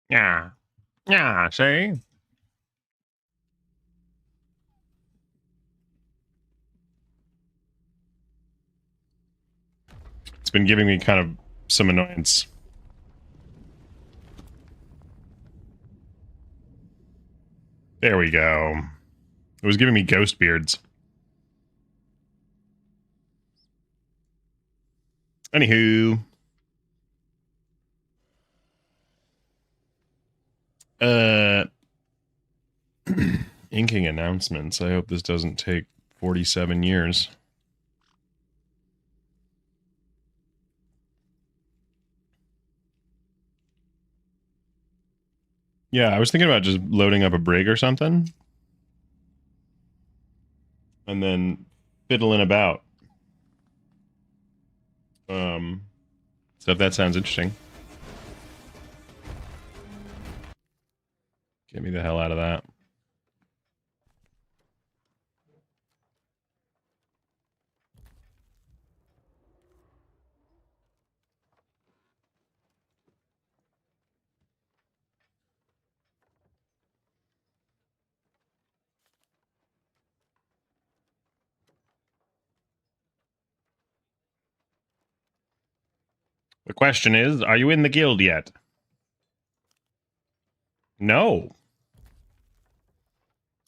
Yeah. Yeah, see? It's been giving me kind of some annoyance. There we go. It was giving me ghost beards. Anywho. Inking announcements. I hope this doesn't take 47 years. Yeah, I was thinking about just loading up a brig or something. And then fiddling about. So if that sounds interesting. Get me the hell out of that. The question is, are you in the guild yet? No.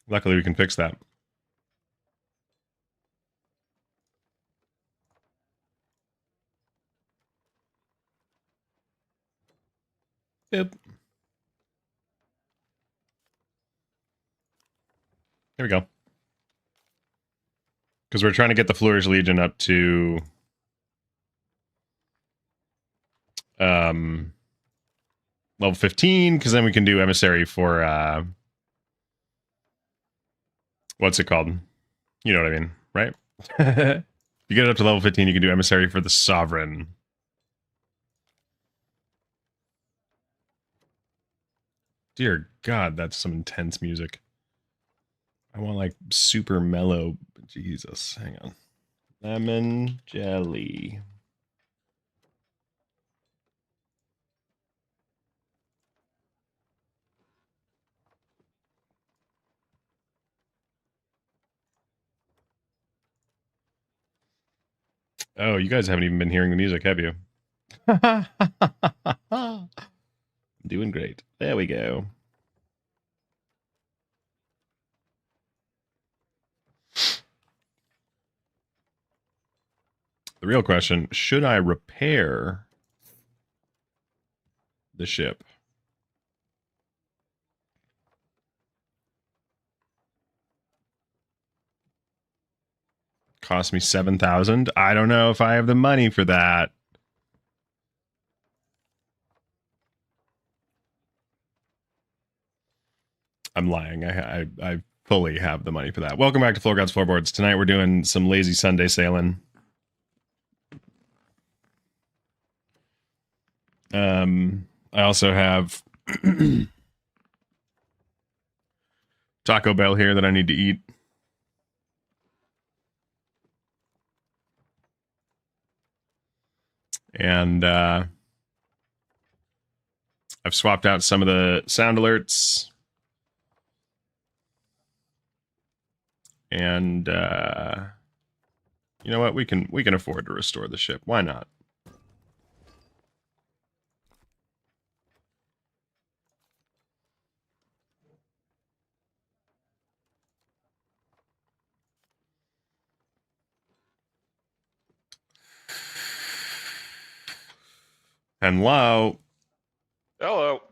Luckily, we can fix that. Yep. Here we go. Because we're trying to get the Flourish Legion up to level 15, because then we can do Emissary for what's it called? You know what I mean, right? If you get it up to level 15, you can do Emissary for the Sovereign. Dear God, that's some intense music. I want like super mellow. Jesus, hang on. Lemon jelly. Oh, you guys haven't even been hearing the music, have you? Doing great. There we go. The real question, should I repair the ship? Cost me 7,000. I don't know if I have the money for that. I'm lying. I fully have the money for that. Welcome back to Floor Gods Floorboards. Tonight we're doing some lazy Sunday sailing. I also have Taco Bell here that I need to eat. And I've swapped out some of the sound alerts. And you know what? We can afford to restore the ship. Why not? Hello. Hello.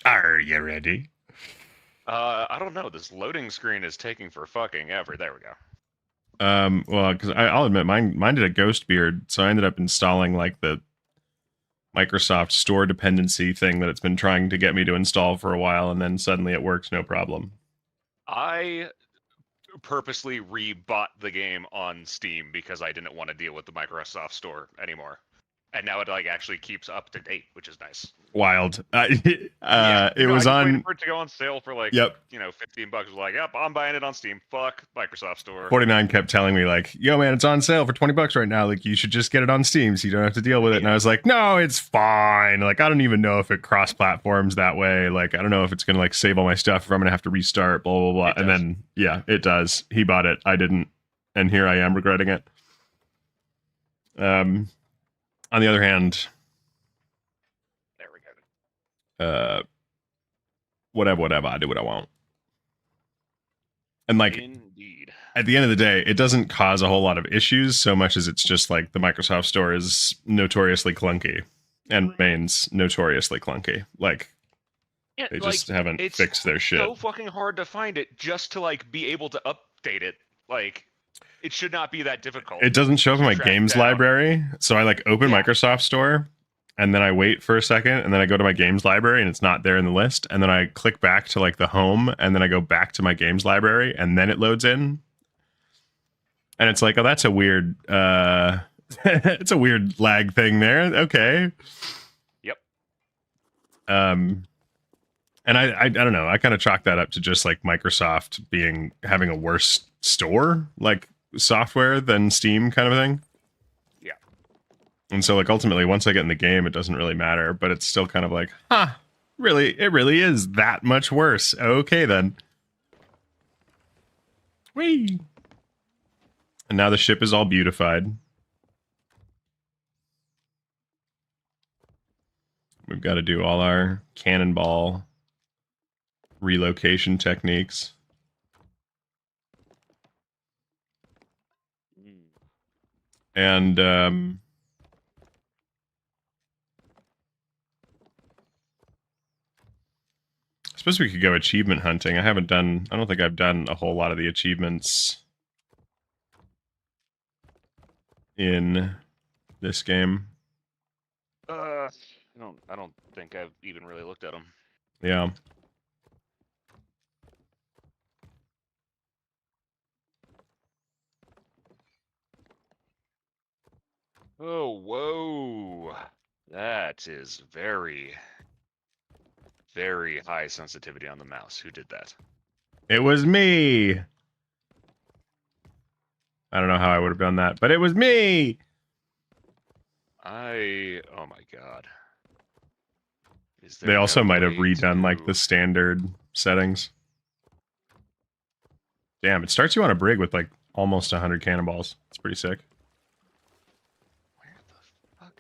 Are you ready? I don't know. This loading screen is taking for fucking ever. There we go. Well, because I'll admit mine did a ghost beard, so I ended up installing like the Microsoft Store dependency thing that it's been trying to get me to install for a while, and then suddenly it works no problem. I purposely rebought the game on Steam because I didn't want to deal with the Microsoft Store anymore. and now it like actually keeps up to date, which is nice. Wild. Yeah, It no, was I just waited on. for it to go on sale for like Yep. $15. Was like, yep, I'm buying it on Steam. Fuck Microsoft Store. 49 kept telling me like, yo man, it's on sale for $20 right now, like you should just get it on Steam so you don't have to deal with it. And I was like, no, it's fine. Like I don't even know if it cross platforms that way. Like I don't know if it's gonna like save all my stuff, if I'm gonna have to restart, blah blah blah. And then yeah, it does. He bought it, I didn't, and here I am regretting it. On the other hand, There we go. whatever, I do what I want. And like Indeed. at the end of the day, it doesn't cause a whole lot of issues so much as it's just like the Microsoft Store is notoriously clunky and remains notoriously clunky. Like Yeah, they just haven't fixed their shit. It's so fucking hard to find it just to like be able to update it. Like it should not be that difficult. It doesn't show up in my games library, so I like open Microsoft Store and then I wait for a second and then I go to my games library and it's not there in the list, and then I click back to like the home and then I go back to my games library and then it loads in. And it's like, oh, that's a weird it's a weird lag thing there. Okay. Yep. And I don't know. I kind of chalk that up to just like Microsoft having a worse store, like software than Steam kind of thing. Yeah. And so like ultimately once I get in the game, it doesn't really matter, but it's still kind of like, really, it really is that much worse. Okay then. Whee! And now the ship is all beautified. We've got to do all our cannonball relocation techniques. And I suppose we could go achievement hunting. I don't think I've done a whole lot of the achievements in this game. I don't think I've even really looked at them. Yeah. Oh, whoa. That is very, very high sensitivity on the mouse. Who did that? It was me. I don't know how I would have done that, but it was me. Oh my god. They also might have redone like the standard settings. Damn, it starts you on a brig with like almost 100 cannonballs. It's pretty sick. Where the fuck?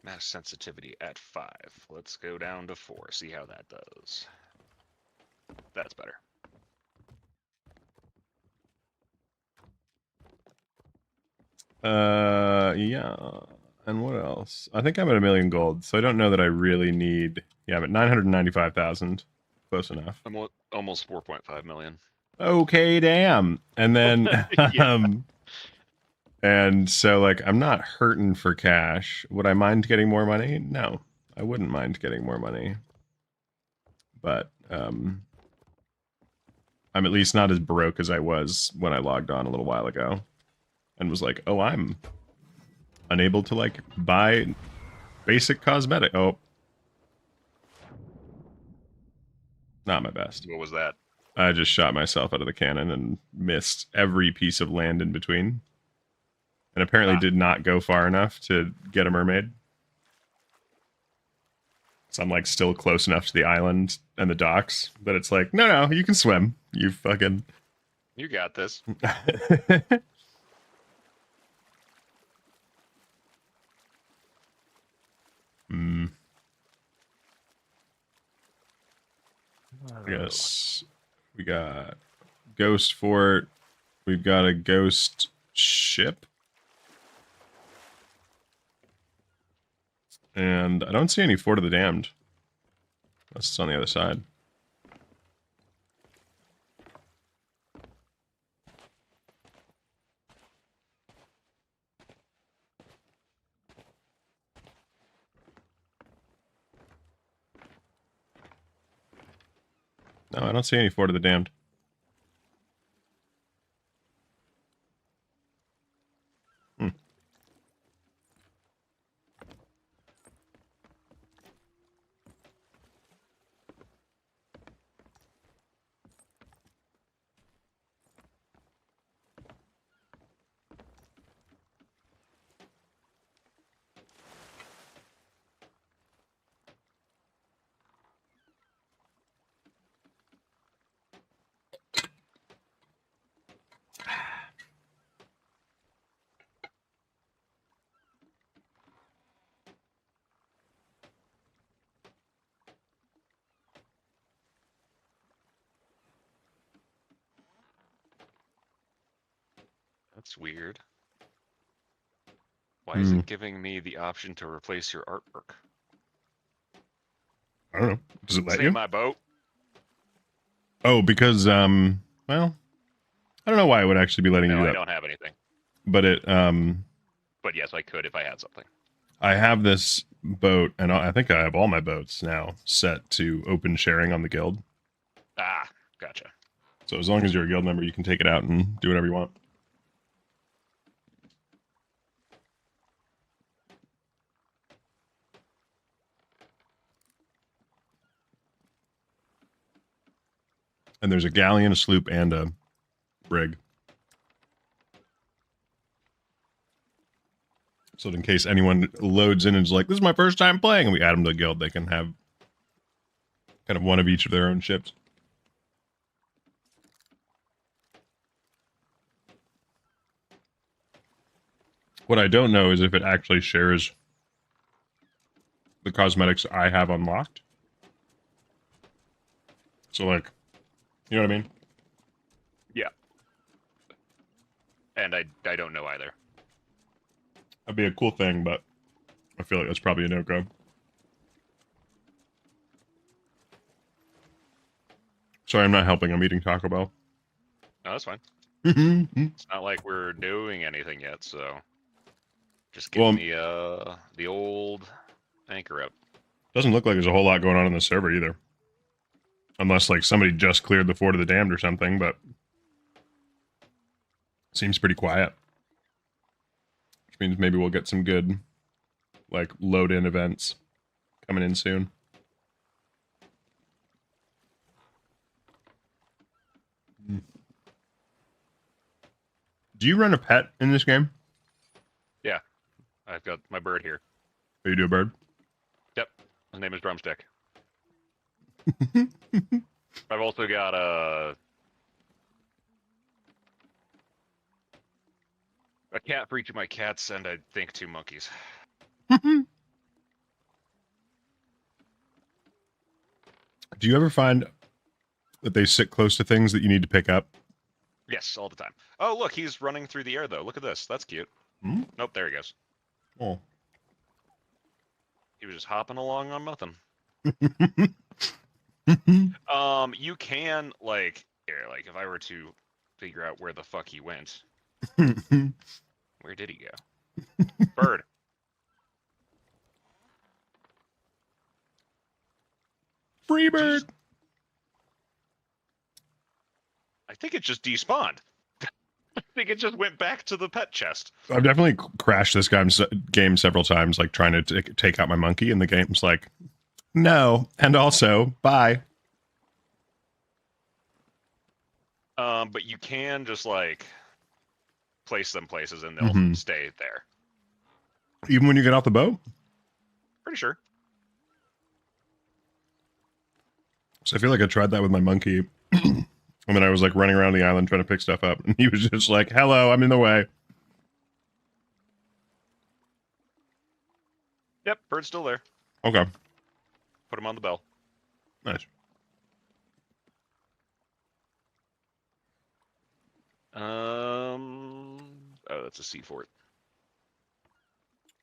Mass sensitivity at 5. Let's go down to 4. See how that does. That's better. Yeah. And what else? I think I'm at 1 million gold, so I don't know that I really need. Yeah, I'm at 995,000. Close enough. I'm almost 4.5 million. Okay, damn. And then, and so like I'm not hurting for cash. Would I mind getting more money? No, I wouldn't mind getting more money. But I'm at least not as broke as I was when I logged on a little while ago, and was like, oh, I'm unable to like buy basic cosmetic. Oh, not my best. What was that? I just shot myself out of the cannon and missed every piece of land in between. And apparently did not go far enough to get a mermaid. So I'm like still close enough to the island and the docks that it's like, no, you can swim. You fucking... You got this. Yes. We got Ghost Fort. We've got a ghost ship. And I don't see any Fort of the Damned. Unless it's on the other side. No, I don't see any Fort of the Damned. That's weird. Why is it giving me the option to replace your artwork? I don't know. Does it This let ain't you? my boat. Oh, because well, I don't know why it would actually be letting you No, do I that. don't have anything. But it But yes, I could if I had something. I have this boat, and I think I have all my boats now set to open sharing on the guild. Ah, gotcha. So as long as you're a guild member, you can take it out and do whatever you want. And there's a galleon, a sloop, and a brig. So in case anyone loads in and is like, this is my first time playing, and we add them to the guild, they can have kind of one of each of their own ships. What I don't know is if it actually shares the cosmetics I have unlocked. So, like, you know what I mean? Yeah. And I don't know either. That'd be a cool thing, but I feel like that's probably a no-go. Sorry, I'm not helping. I'm eating Taco Bell. No, that's fine. Well, It's not like we're doing anything yet, so just getting the old anchor up. doesn't look like there's a whole lot going on the server either. Unless, like, somebody just cleared the Fort of the Damned or something, but seems pretty quiet. Which means maybe we'll get some good, like, load-in events coming in soon. Do you run a pet in this game? Yeah. I've got my bird here. Or you do a bird? Yep. His name is Drumstick. I've also got a cat for each of my cats, and I think 2 monkeys. Do you ever find that they sit close to things that you need to pick up? Yes, all the time. Oh, look, he's running through the air, though. Look at this. That's cute. Hmm? Nope, there he goes. Oh. He was just hopping along on nothing. You can, like, here, like, if I were to figure out where the fuck he went. Where did he go? Bird. Free bird! I think it just despawned. I think it just went back to the pet chest. I've definitely crashed this game several times, like trying to take out my monkey, and the game's like, no, and also, bye. But you can just, like, place them places and they'll stay there. Even when you get off the boat? Pretty sure. So I feel like I tried that with my monkey. And then I was like running around the island trying to pick stuff up. And he was just like, hello, I'm in the way. Yep, bird's still there. Okay. Put him on the bell. Nice. Oh, that's a sea fort.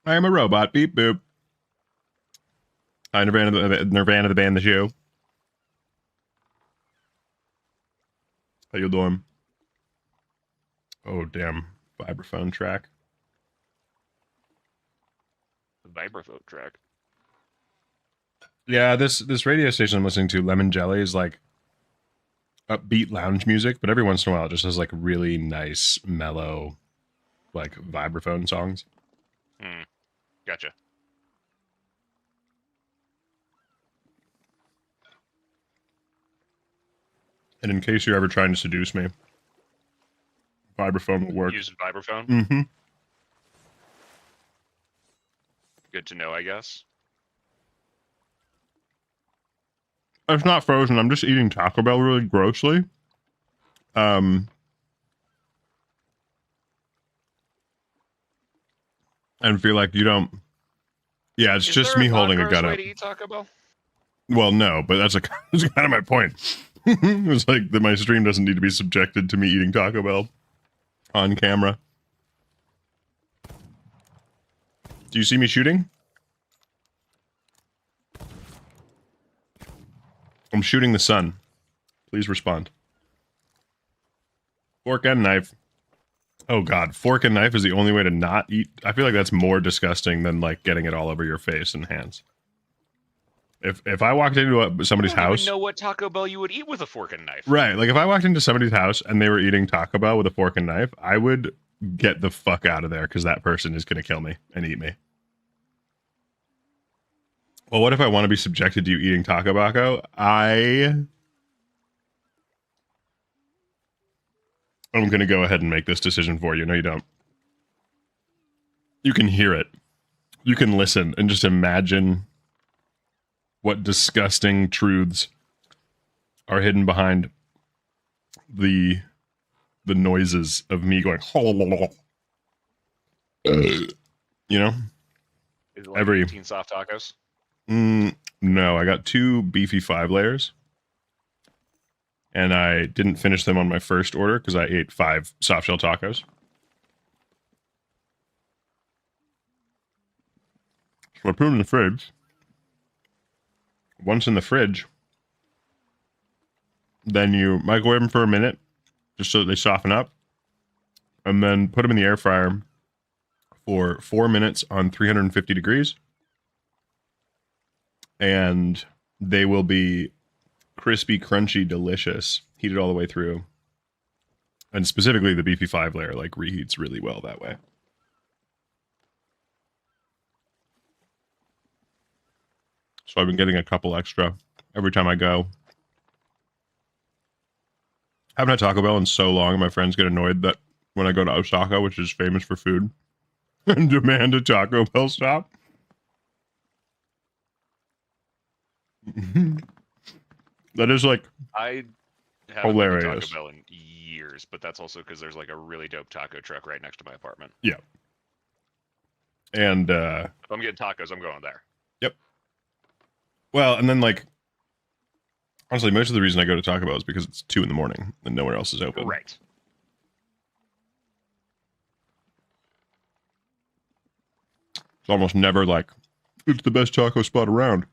I am a robot. Beep boop. Hi, Nirvana the band, the show. How you doing? Oh, damn. Vibraphone track. The vibraphone track. Yeah, this radio station I'm listening to, Lemon Jelly, is like upbeat lounge music, but every once in a while it just has like really nice, mellow, like vibraphone songs. Gotcha. And in case you're ever trying to seduce me, vibraphone will work. Use vibraphone? Mm-hmm. Good to know, I guess. It's not frozen. I'm just eating Taco Bell really grossly. And feel like you don't. Yeah, it's just me holding a gun up. To eat Taco Bell? Well, no, but that's kind of my point. It's like that my stream doesn't need to be subjected to me eating Taco Bell on camera. Do you see me shooting? I'm shooting the sun. Please respond. Fork and knife. Oh god, fork and knife is the only way to not eat. I feel like that's more disgusting than like getting it all over your face and hands. If I walked into somebody's I don't house, even know what Taco Bell you would eat with a fork and knife. right? Like if I walked into somebody's house and they were eating Taco Bell with a fork and knife, I would get the fuck out of there because that person is going to kill me and eat me. Well, what if I want to be subjected to you eating Taco Bell? I'm going to go ahead and make this decision for you. No, you don't. You can hear it. You can listen and just imagine what disgusting truths are hidden behind the noises of me going, you know? Is it like 18 soft tacos? No, I got 2 beefy 5 layers. And I didn't finish them on my first order because I ate 5 soft shell tacos. So I put them in the fridge. Once in the fridge, then you microwave them for a minute just so that they soften up. And then put them in the air fryer for 4 minutes on 350 degrees. And they will be crispy, crunchy, delicious, heated all the way through. And specifically the beefy 5 layer like reheats really well that way. So I've been getting a couple extra every time I go. I haven't had Taco Bell in so long, my friends get annoyed that when I go to Osaka, which is famous for food, and demand a Taco Bell stop. That is like I haven't been to hilarious. Taco Bell in years, but that's also because there's like a really dope taco truck right next to my apartment. Yeah. And if I'm getting tacos, I'm going there. Yep. Well, and then like honestly, most of the reason I go to Taco Bell is because it's 2 a.m. and nowhere else is open. Right. It's almost never like it's the best taco spot around.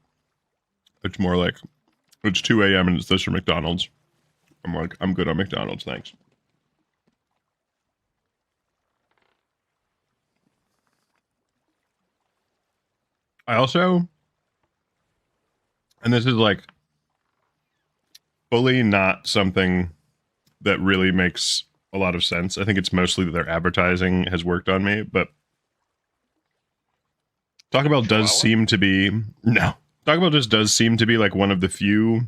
It's more like it's 2 a.m. and it's this or McDonald's. I'm like, I'm good on McDonald's, thanks. I also, and this is like fully not something that really makes a lot of sense. I think it's mostly that their advertising has worked on me, but Taco Bell does seem to be, no. Taco Bell just does seem to be like one of the few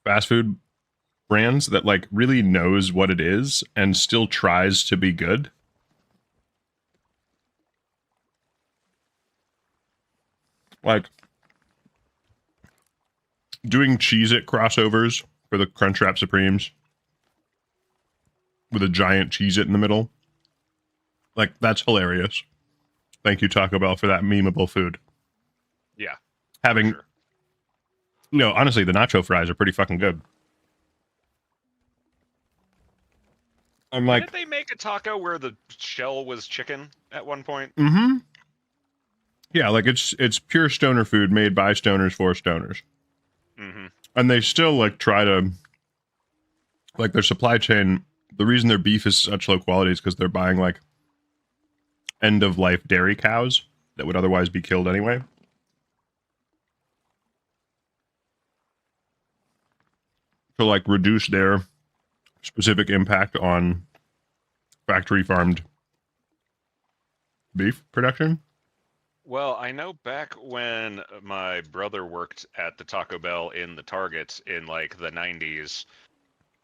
fast food brands that like really knows what it is and still tries to be good. Like doing Cheez-It crossovers for the Crunchwrap Supremes with a giant Cheez-It in the middle. Like that's hilarious. Thank you, Taco Bell, for that memeable food. Yeah. Having, sure. you know, honestly, the nacho fries are pretty fucking good. I'm like, didn't they make a taco where the shell was chicken at one point? mm-hmm. Yeah, like it's pure stoner food made by stoners for stoners. Mm-hmm. And they still like try to, like their supply chain, the reason their beef is such low quality is because they're buying like end of life dairy cows that would otherwise be killed anyway. To like reduce their specific impact on factory farmed beef production. Well, I know back when my brother worked at the Taco Bell in the Target in like the 90s,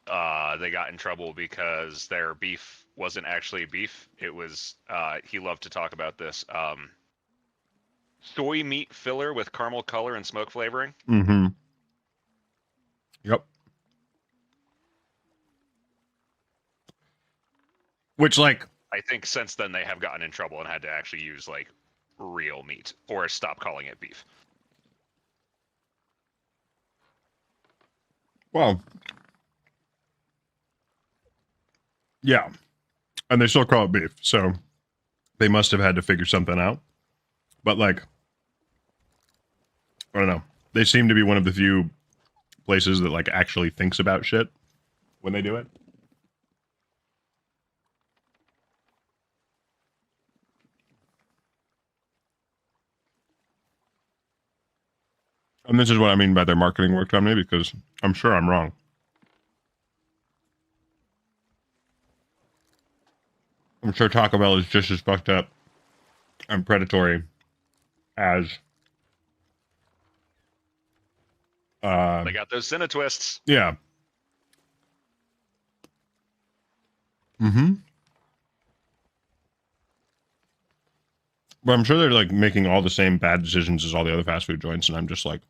they got in trouble because their beef wasn't actually beef. It was, he loved to talk about this, soy meat filler with caramel color and smoke flavoring. Mm-hmm. Yep. Which, like, I think since then they have gotten in trouble and had to actually use like real meat or stop calling it beef. well, yeah. And they still call it beef, so they must have had to figure something out. But like, I don't know. They seem to be one of the few places that like actually thinks about shit when they do it. And this is what I mean by their marketing worked on me, because I'm sure I'm wrong. I'm sure Taco Bell is just as fucked up and predatory as They got those Cine twists. yeah. Mm-hmm. But I'm sure they're like making all the same bad decisions as all the other fast food joints, and I'm just like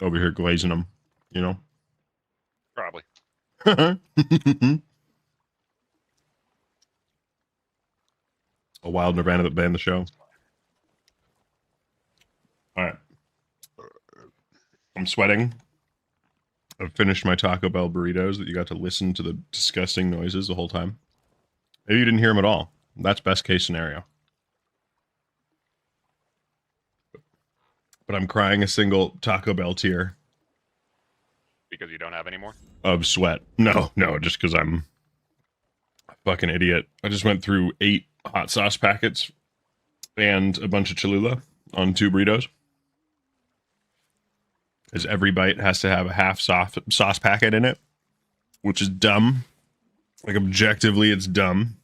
over here glazing them, you know? Probably. A wild Nirvana that banned the show. All right. I'm sweating. I've finished my Taco Bell burritos that you got to listen to the disgusting noises the whole time. Maybe you didn't hear them at all. That's best case scenario. But I'm crying a single Taco Bell tear. Because you don't have any more? Of sweat. No, just because I'm a fucking idiot. I just went through 8 hot sauce packets and a bunch of Cholula on 2 burritos. Because every bite has to have a half sauce packet in it, which is dumb. Like, objectively, it's dumb.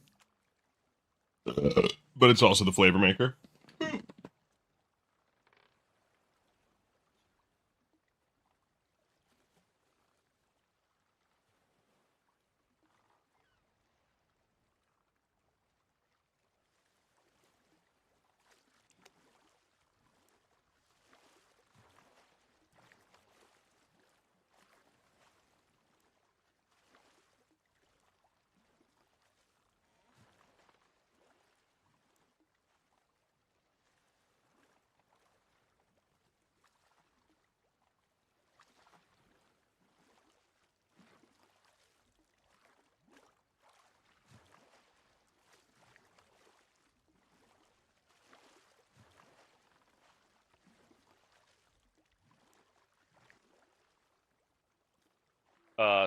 But it's also the flavor maker.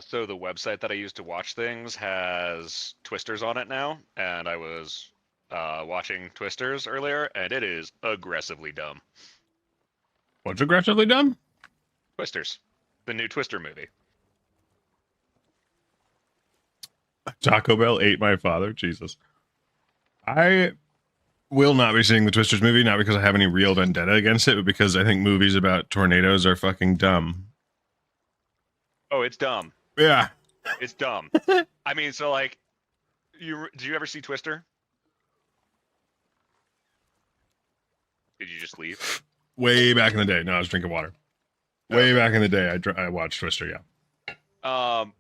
So the website that I use to watch things has Twisters on it now, and I was watching Twisters earlier, and it is aggressively dumb. What's aggressively dumb? Twisters, the new Twister movie. Taco Bell ate my father. Jesus. I will not be seeing the Twisters movie, not because I have any real vendetta against it, but because I think movies about tornadoes are fucking dumb. Oh, it's dumb. Yeah. It's dumb. I mean, so like, did you ever see Twister? Did you just leave? Way back in the day. No, I was drinking water. Way back in the day, I watched Twister, yeah.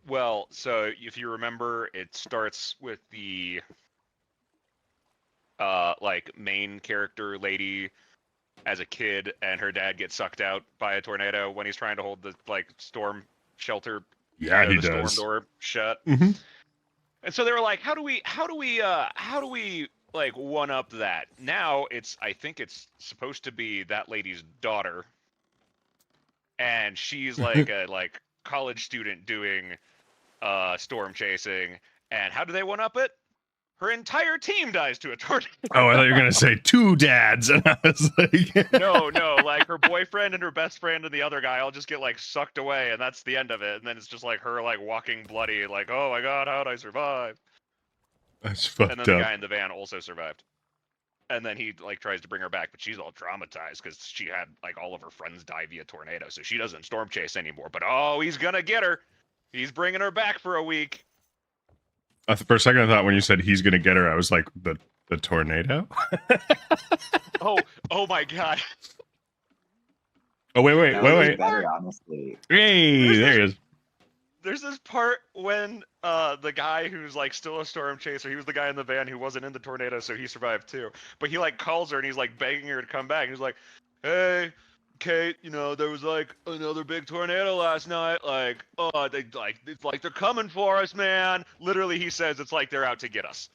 Well, so if you remember, it starts with the like main character lady as a kid, and her dad gets sucked out by a tornado when he's trying to hold the like storm shelter, Yeah, he the does. storm door shut. Mm-hmm. And so they were like, how do we like one up that? Now I think it's supposed to be that lady's daughter, and she's like a like college student doing storm chasing. And how do they one up it? Her entire team dies to a tornado. Oh, I thought you were gonna say 2 dads, and I was like, no, like her boyfriend and her best friend and the other guy all just get like sucked away, and that's the end of it. And then it's just like her like walking bloody, like, oh my god, how'd I survive? That's fucked up. And then the guy in the van also survived. And then he like tries to bring her back, but she's all traumatized because she had like all of her friends die via tornado, so she doesn't storm chase anymore. But oh, he's gonna get her. He's bringing her back for a week. For a second, I thought when you said he's gonna get her, I was like, the tornado? oh my god. Oh, wait. Better, honestly. Hey, there he is. There's this part when the guy who's like still a storm chaser, he was the guy in the van who wasn't in the tornado, so he survived too. But he like calls her and he's like begging her to come back. He's like, hey, Kate, you know, there was like another big tornado last night. Like, oh, they like it's like they're coming for us, man. Literally, he says it's like they're out to get us.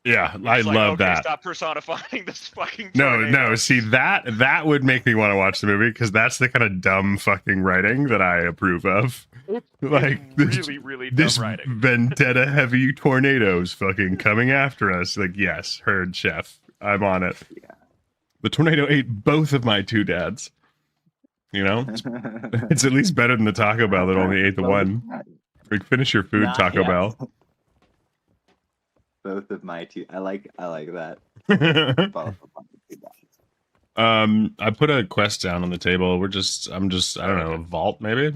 Yeah, You're I just like, love okay, that. stop personifying this fucking No, tornado. no. See that would make me want to watch the movie because that's the kind of dumb fucking writing that I approve of. Like It's really, really this dumb writing. vendetta heavy tornadoes fucking coming after us. Like, yes, heard chef. I'm on it. Yeah. The tornado ate both of my two dads. You know, it's at least better than the Taco Bell that only ate the one. Like, finish your food, Nah, Taco yeah. Bell. Both of my two. I like that. Both of my two dads. I put a quest down on the table. I'm just I don't know, a vault maybe?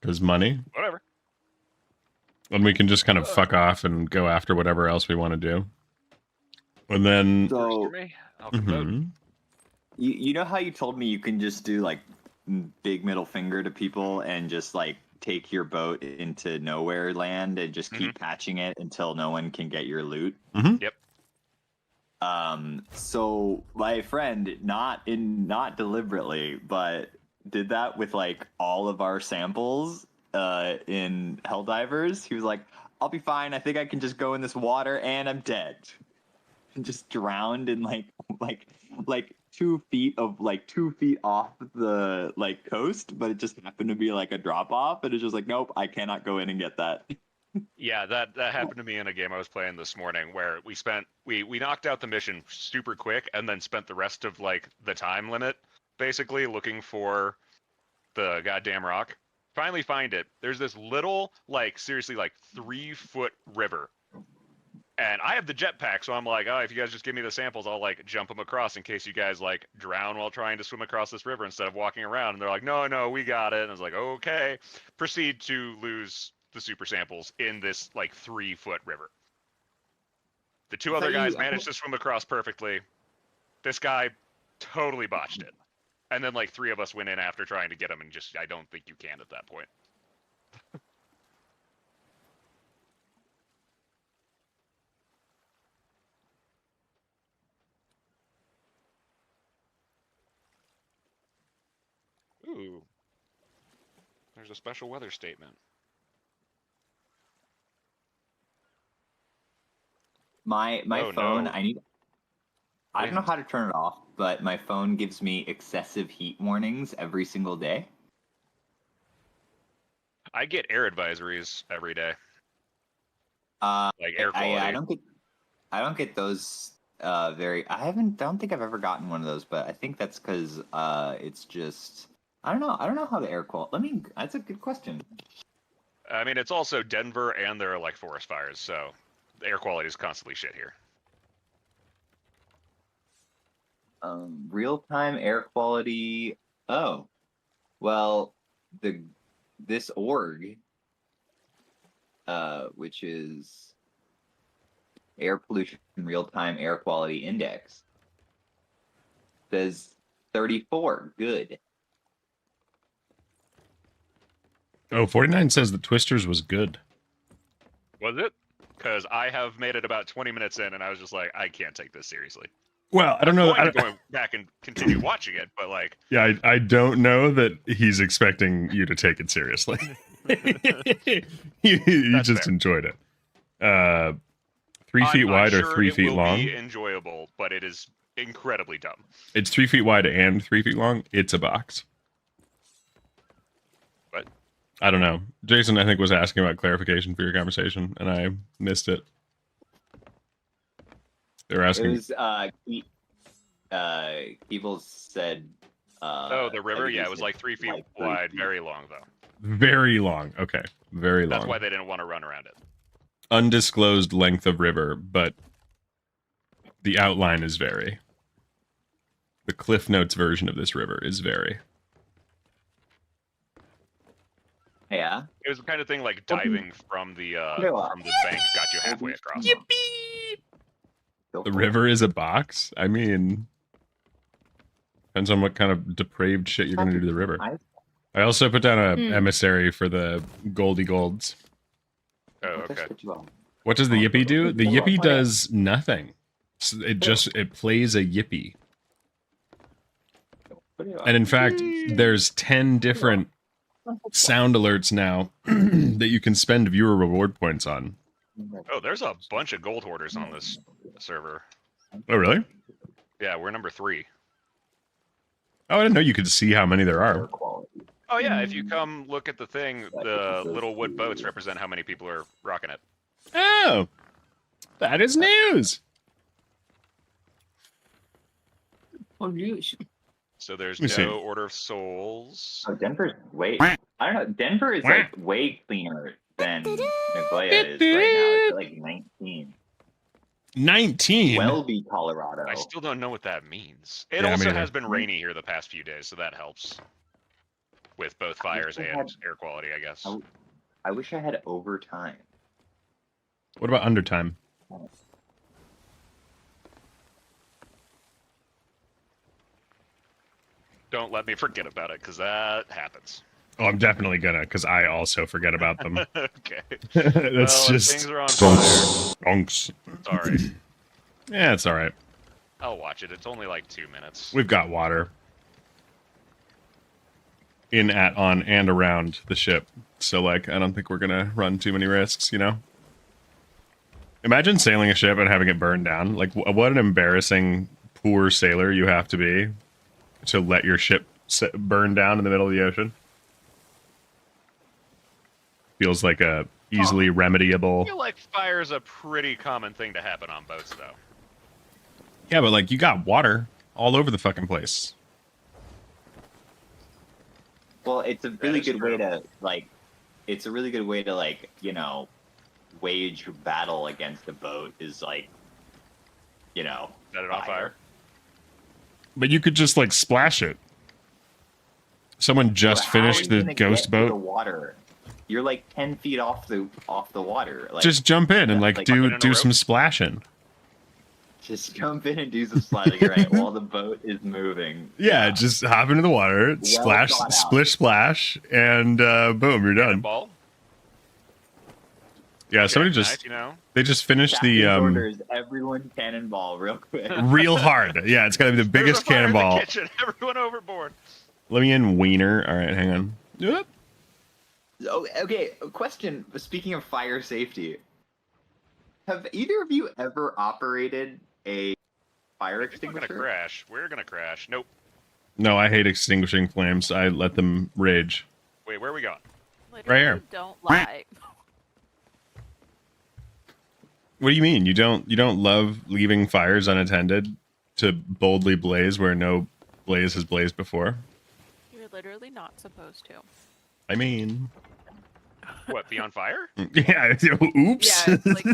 Because money. Whatever. And we can just kind of fuck off and go after whatever else we want to do. And then Works So for me. I'll vote. mhm. you know how you told me you can just do like big middle finger to people and just like take your boat into nowhere land and just keep patching it until no one can get your loot. Yep. So my friend, not deliberately, but did that with like all of our samples in Helldivers. He was like, I'll be fine. I think I can just go in this water and I'm dead. And just drowned in like 2 feet of 2 feet off the like coast, but it just happened to be like a drop off, and it's just like, nope, I cannot go in and get that. Yeah, that happened to me in a game I was playing this morning where we knocked out the mission super quick and then spent the rest of like the time limit basically looking for the goddamn rock. Finally find it. There's this little seriously 3-foot river. And I have the jetpack, so I'm like, oh, if you guys just give me the samples, I'll jump them across in case you guys drown while trying to swim across this river instead of walking around. And they're like, no, we got it. And I was like, okay. Proceed to lose the super samples in this 3-foot river. The two other guys managed to swim across perfectly. This guy totally botched it. And then 3 of us went in after trying to get him, and I don't think you can at that point. Ooh. There's a special weather statement. My Oh, phone, no. I don't know how to turn it off, but my phone gives me excessive heat warnings every single day. I get air advisories every day. Air quality. I don't get those I don't think I've ever gotten one of those, but I think that's because it's just I don't know how the air quality. That's a good question. I mean, it's also Denver, and there are forest fires, so the air quality is constantly shit here. Real-time air quality. Oh, well, this org, which is Air Pollution Real-Time Air Quality Index, says 34. Good. Oh, 49 says the Twisters was good. Was it? Because I have made it about 20 minutes in, and I was just like, I can't take this seriously. Well, I don't know. I'm going back and continue watching it, but yeah, I don't know that he's expecting you to take it seriously. you just fair. enjoyed it. 3 feet wide or 3 feet long? It will be enjoyable, but it is incredibly dumb. It's 3 feet wide and 3 feet long. It's a box. But I don't know. Jason, I think, was asking about clarification for your conversation, and I missed it. They were asking. It was Evil said. The river. Yeah, it was 3 feet wide, very long though. Very long. Okay, very long. That's why they didn't want to run around it. Undisclosed length of river, but the outline is very. The Cliff Notes version of this river is very. Yeah. It was the kind of thing diving from the bank got you halfway across. Yippee! The river is a box? I mean, depends on what kind of depraved shit you're going to do to the river. I also put down a emissary for the Goldie Golds. Oh, okay. What does the Yippee do? The Yippee does nothing. It plays a Yippee. And in fact, there's 10 different sound alerts now that you can spend viewer reward points on. Oh, there's a bunch of gold hoarders on this server. Oh, really? Yeah, we're number 3. Oh, I didn't know you could see how many there Air are. quality. Oh yeah, if you come look at the thing, the little wood boats represent how many people are rocking it. Oh, that is news. Oh, news. So there's Let me see. no Order of Souls. Oh, Denver's way. I don't know. Denver is like way cleaner than Nagoya is right now. It's like 19. 19. Welby, Colorado. I still don't know what that means. It Yeah, me also neither. has been rainy here the past few days, so that helps. With both fires I and had- air quality, I guess. I wish I had overtime. What about undertime? Don't let me forget about it, because that happens. Oh, I'm definitely gonna, because I also forget about them. Okay. That's Well, if just things are on fire. stonks. Sorry. Yeah, it's all right. I'll watch it. It's only like 2 minutes. We've got water in, at, on, and around the ship. So, like, I don't think we're gonna run too many risks, you know? Imagine sailing a ship and having it burn down. Like, what an embarrassing, poor sailor you have to be to let your ship burn down in the middle of the ocean. Feels like a easily remediable. I feel like fire is a pretty common thing to happen on boats, though. Yeah, but, like, you got water all over the fucking place. Well, it's a really is good way true. to like. It's a really good way to like wage battle against a boat is like, Set it on fire. But you could just, like, splash it. Someone just But how are finished you the gonna ghost get to the boat. water. You're like 10 feet off the water. Like, Just jump in and, like, like, do in a do rope? some splashing. just jump in and do some sliding right while the boat is moving. Yeah, just hop into the water, splash, thought out. splish, splash, and boom, you're done. Ball. Yeah, somebody Nice, just you know. they just finished Captain's the orders, everyone cannonball real quick. real hard. Yeah, it's gotta be the There's biggest a fire in the cannonball. kitchen. Everyone overboard. Let me in, wiener. All right, hang on. Yep. Oh, okay, a question. Speaking of fire safety, have either of you ever operated a fire We're gonna extinguisher? crash. We're gonna crash. Nope. No, I hate extinguishing flames. I let them rage. Wait, where are we going? Literally, here. Don't lie. What do you mean? You don't love leaving fires unattended to boldly blaze where no blaze has blazed before? You're literally not supposed to. I mean, What? Be on fire? yeah. Oops. Yeah, it's like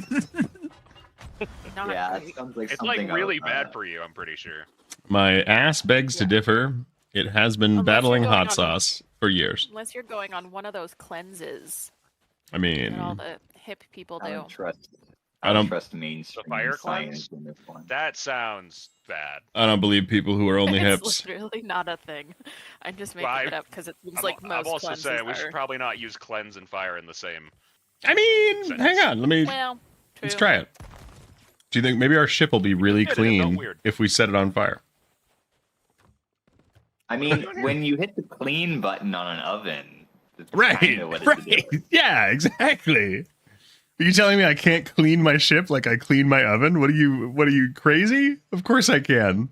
not Yeah, great. it sounds like It's something like really out of, bad for you. I'm pretty sure. My ass begs to Yeah. differ. It has been Unless battling you're going hot on- sauce for years. Unless you're going on one of those cleanses I mean, that all the hip people I do. don't trust. I I don't- don't trust mainstream fire science cleanse? in this one. That sounds bad. I don't believe people who are only It's hips. literally not a thing. I'm just making Well, it up because it seems I'm, like I'm most also cleanses saying we are. should probably not use cleanse and fire in the same. I mean, Sense. hang on. Well, Let's true. try it. Do you think maybe our ship will be really did it, it felt clean weird. if we set it on fire? I mean, when you hit the clean button on an oven, that's Right. kinda what it's Right. doing. Yeah, exactly. Are you telling me I can't clean my ship like I clean my oven? What are you crazy? Of course I can.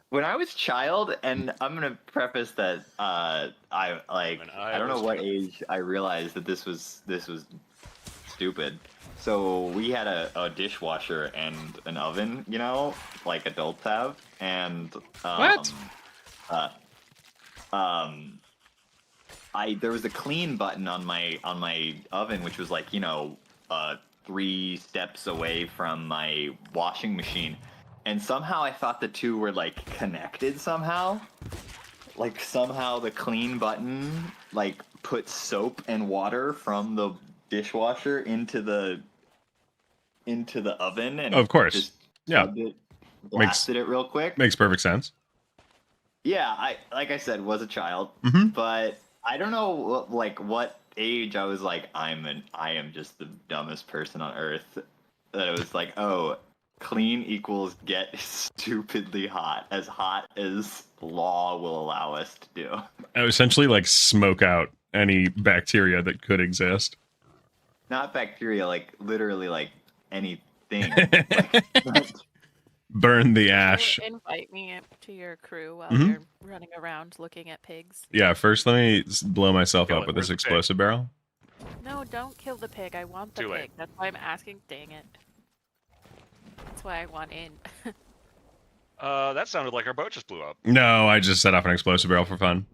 When I was a child, and I'm gonna preface that I When I don't know was what child. age I realized that this was stupid. So we had a dishwasher and an oven, like adults have, and What? there was a clean button on my oven, which was like 3 steps away from my washing machine, and somehow I thought the two were like connected somehow. Like somehow the clean button like put soap and water from the dishwasher into the oven, and Of course. just Yeah. plugged it, blasted it real quick. Makes perfect sense. Yeah, like I said, was a child, Mhm. but I don't know what age I was like. I am just the dumbest person on earth. That it was like, oh, clean equals get stupidly hot as law will allow us to do. I would essentially like smoke out any bacteria that could exist. not bacteria, like literally like anything. Like, Burn the Can you ash. invite me to your crew while Mhm. you're running around looking at pigs? Yeah, first let me blow myself Kill up it. with Where's this the pig? explosive barrel. No, don't kill the pig. I want the Too pig. late. That's why I'm asking. Dang it. That's why I want in. That sounded like our boat just blew up. No, I just set off an explosive barrel for fun.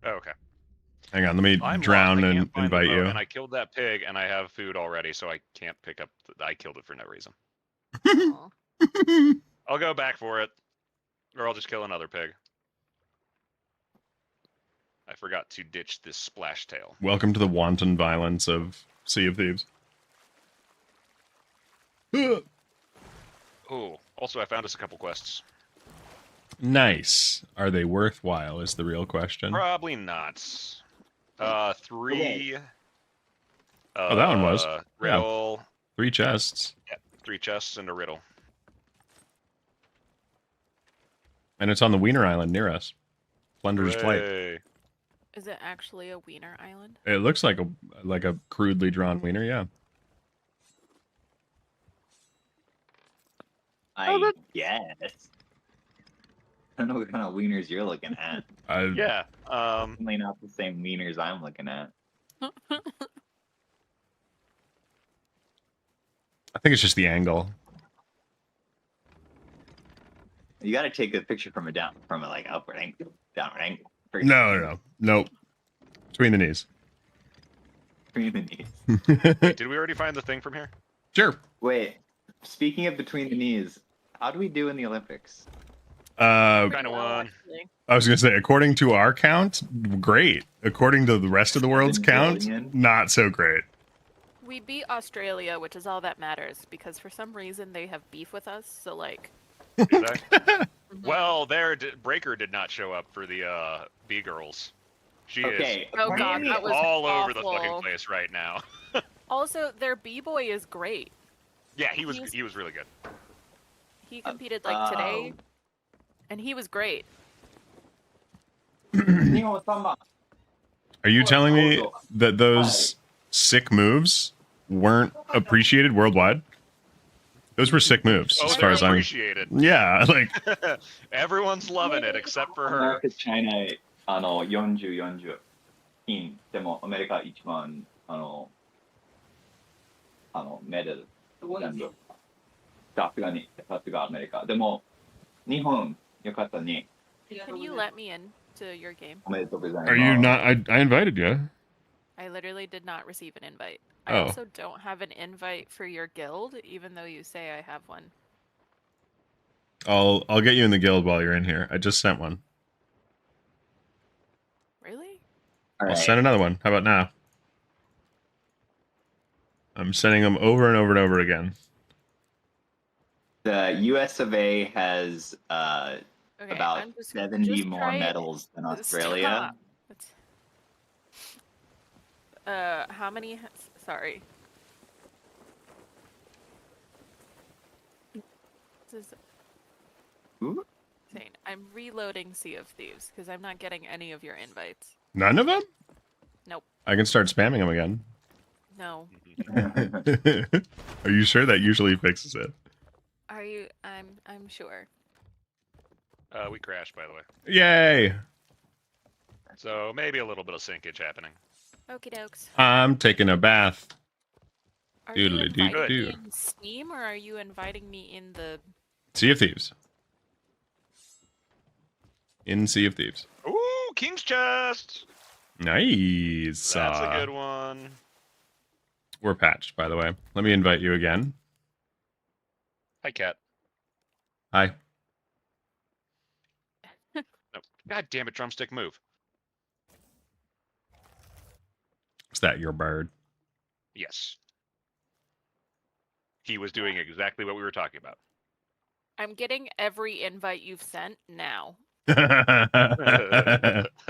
Oh, okay. Hang on, let me I'm drown lost. I and can't find the invite boat, you. and I killed that pig, and I have food already, so I can't pick up. I killed it for no reason. Aw. I'll go back for it, or I'll just kill another pig. I forgot to ditch this splash tail. Welcome to the wanton violence of Sea of Thieves. Oh, also I found us a couple quests. Nice. Are they worthwhile is the real question. Probably not. 3. Oh, that one was. Riddle. 3 chests. Yeah, 3 chests and a riddle. And it's on the Wiener Island near us. Plunder's Flight. Hooray. Is it actually a wiener island? It looks like a crudely drawn wiener, yeah. I guess. I don't know what kind of wieners you're looking at. Yeah. Definitely not the same wieners I'm looking at. I think it's just the angle. You got to take a picture from a like upward angle, downward angle. No. Nope. Between the knees. Between the knees. Wait, did we already find the thing from here? Sure. Wait, speaking of between the knees, how do we do in the Olympics? Kinda won. Actually. I was gonna say, according to our count, great. According to the rest of the world's 7 count, billion? not so great. We beat Australia, which is all that matters, because for some reason they have beef with us. So like, Did I? Well, Breaker did not show up for the B girls. She Okay. Oh, God, apparently- that was is all over the fucking awful. place right now. Also, their b-boy is great. Yeah, he was He's- really good. He competed like today, Oh. and he was great. Are you telling me that those sick moves weren't appreciated worldwide? Those were sick moves, Oh, as they're far as I'm. appreciated. Yeah, like Everyone's loving it except for her. America, China, 40、40金でもアメリカ一番メダル全部さすがにさすがアメリカでも日本よかったね Can you let me in to your game? おめでとうございます are you not? I invited you. I literally did not receive an invite. I Oh. also don't have an invite for your guild, even though you say I have one. I'll get you in the guild while you're in here. I just sent one. Really? All I'll right. send another one. How about now? I'm sending them over and over and over again. The US of A has Okay, about I'm just, 70 just more try it. medals than Australia. Stop. How many? Sorry. This is Ooh. insane. I'm reloading Sea of Thieves because I'm not getting any of your invites. None of them? Nope. I can start spamming them again. No. Are you sure that usually fixes it? Are you? I'm sure. We crashed, by the way. Yay! So maybe a little bit of sinkage happening. Okie dokes. I'm taking a bath. Are you Doodly-doo inviting doo. me in Steam or are you inviting me in the? Sea of Thieves. In Sea of Thieves. Ooh, King's Chest! Nice. That's a good one. We're patched, by the way. Let me invite you again. Hi, Cat. Hi. No. God damn it, drumstick, move. Is that your bird? Yes. He was doing exactly what we were talking about. I'm getting every invite you've sent now.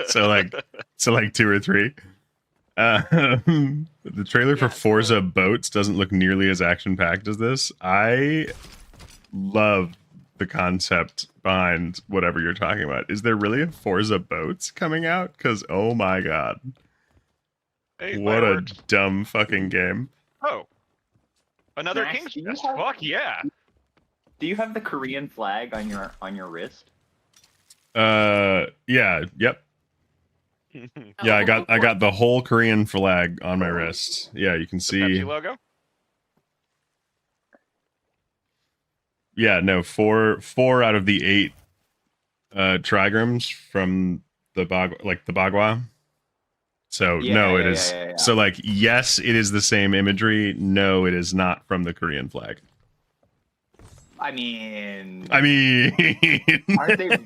so like 2 or 3. The trailer for Yeah, Forza Boats doesn't look nearly as action packed as this. I love the concept behind whatever you're talking about. Is there really a Forza Boats coming out? Because oh my god, Hey, What a fireworks. dumb fucking game. Oh, another Max, king's do you chest. have- Fuck yeah. Do you have the Korean flag on your wrist? Yeah, yep. Yeah, I got the whole Korean flag on my wrist. Yeah, you can The see. Pepsi logo. Yeah, no, four out of the 8 trigrams from the Bagua. So Yeah, no, it yeah, is. yeah, yeah, yeah. So like, yes, it is the same imagery. No, it is not from the Korean flag. I mean, Aren't aren't they?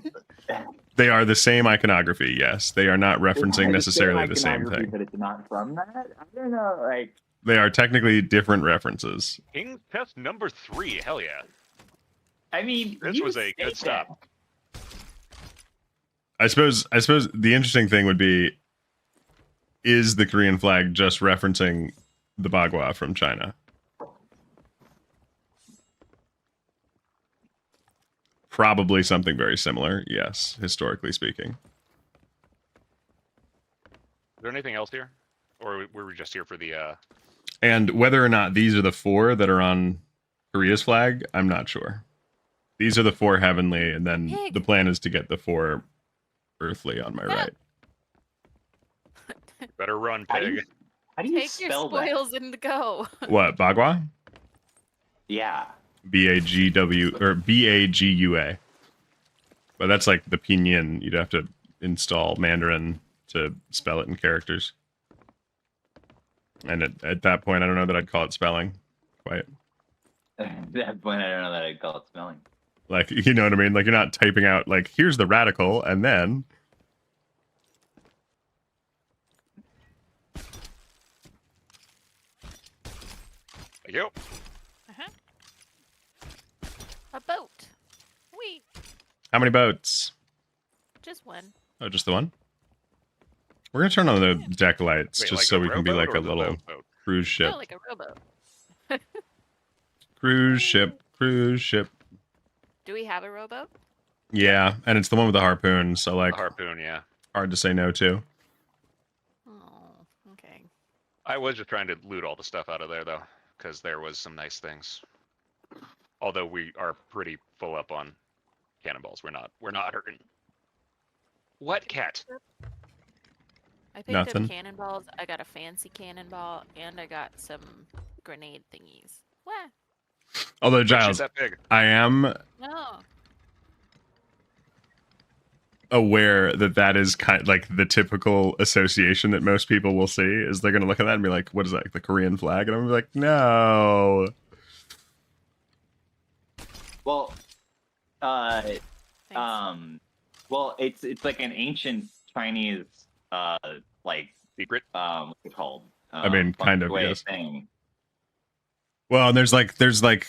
they are the same iconography. Yes, they are not referencing necessarily the same iconography, thing. but it's not from that. I don't know. Like, They are technically different references. King's chest number 3. Hell yeah. I mean, This you was a say good stop. that. I suppose the interesting thing would be, is the Korean flag just referencing the Bagua from China? Probably something very similar, yes, historically speaking. Is there anything else here? Or were we just here for the And whether or not these are the 4 that are on Korea's flag, I'm not sure. These are the 4 heavenly, and then Pig. the plan is to get the 4 earthly on my right. better run, How do pig? you, how do you Take your spell that? spoils and go. What, Bagua? Yeah. Bagw or Bagua. But that's like the pinyin. You'd have to install Mandarin to spell it in characters. And at that point, I don't know that I'd call it spelling. Quite. At that point, I don't know that I'd call it spelling. Like, you know what I mean? Like, you're not typing out, like, here's the radical, and then... Yep. A boat. Wee. How many boats? Just one. Oh, just the one? We're going to turn on the deck lights, Wait, just like so a we can be rowboat like a or the little boat? cruise ship. No, like a rowboat. Cruise ship, cruise ship. Do we have a rowboat? Yeah, and it's the one with the harpoon, so, like, The harpoon, yeah. hard to say no to. Oh, okay. I was just trying to loot all the stuff out of there, though, because there was some nice things. Although we are pretty full up on cannonballs. We're not hurting. What cat? I picked Nothing. up cannonballs. I got a fancy cannonball, and I got some grenade thingies. What? Although, What shit Giles, that big? I am No. aware that that is kind like the typical association that most people will see is they're going to look at that and be like, what is that, like the Korean flag? And I'm gonna be like, no. Well, Thanks. well, it's like an ancient Chinese, like, Secret? what's it called? I mean, kind of, feng shui yes. thing. Well, and there's like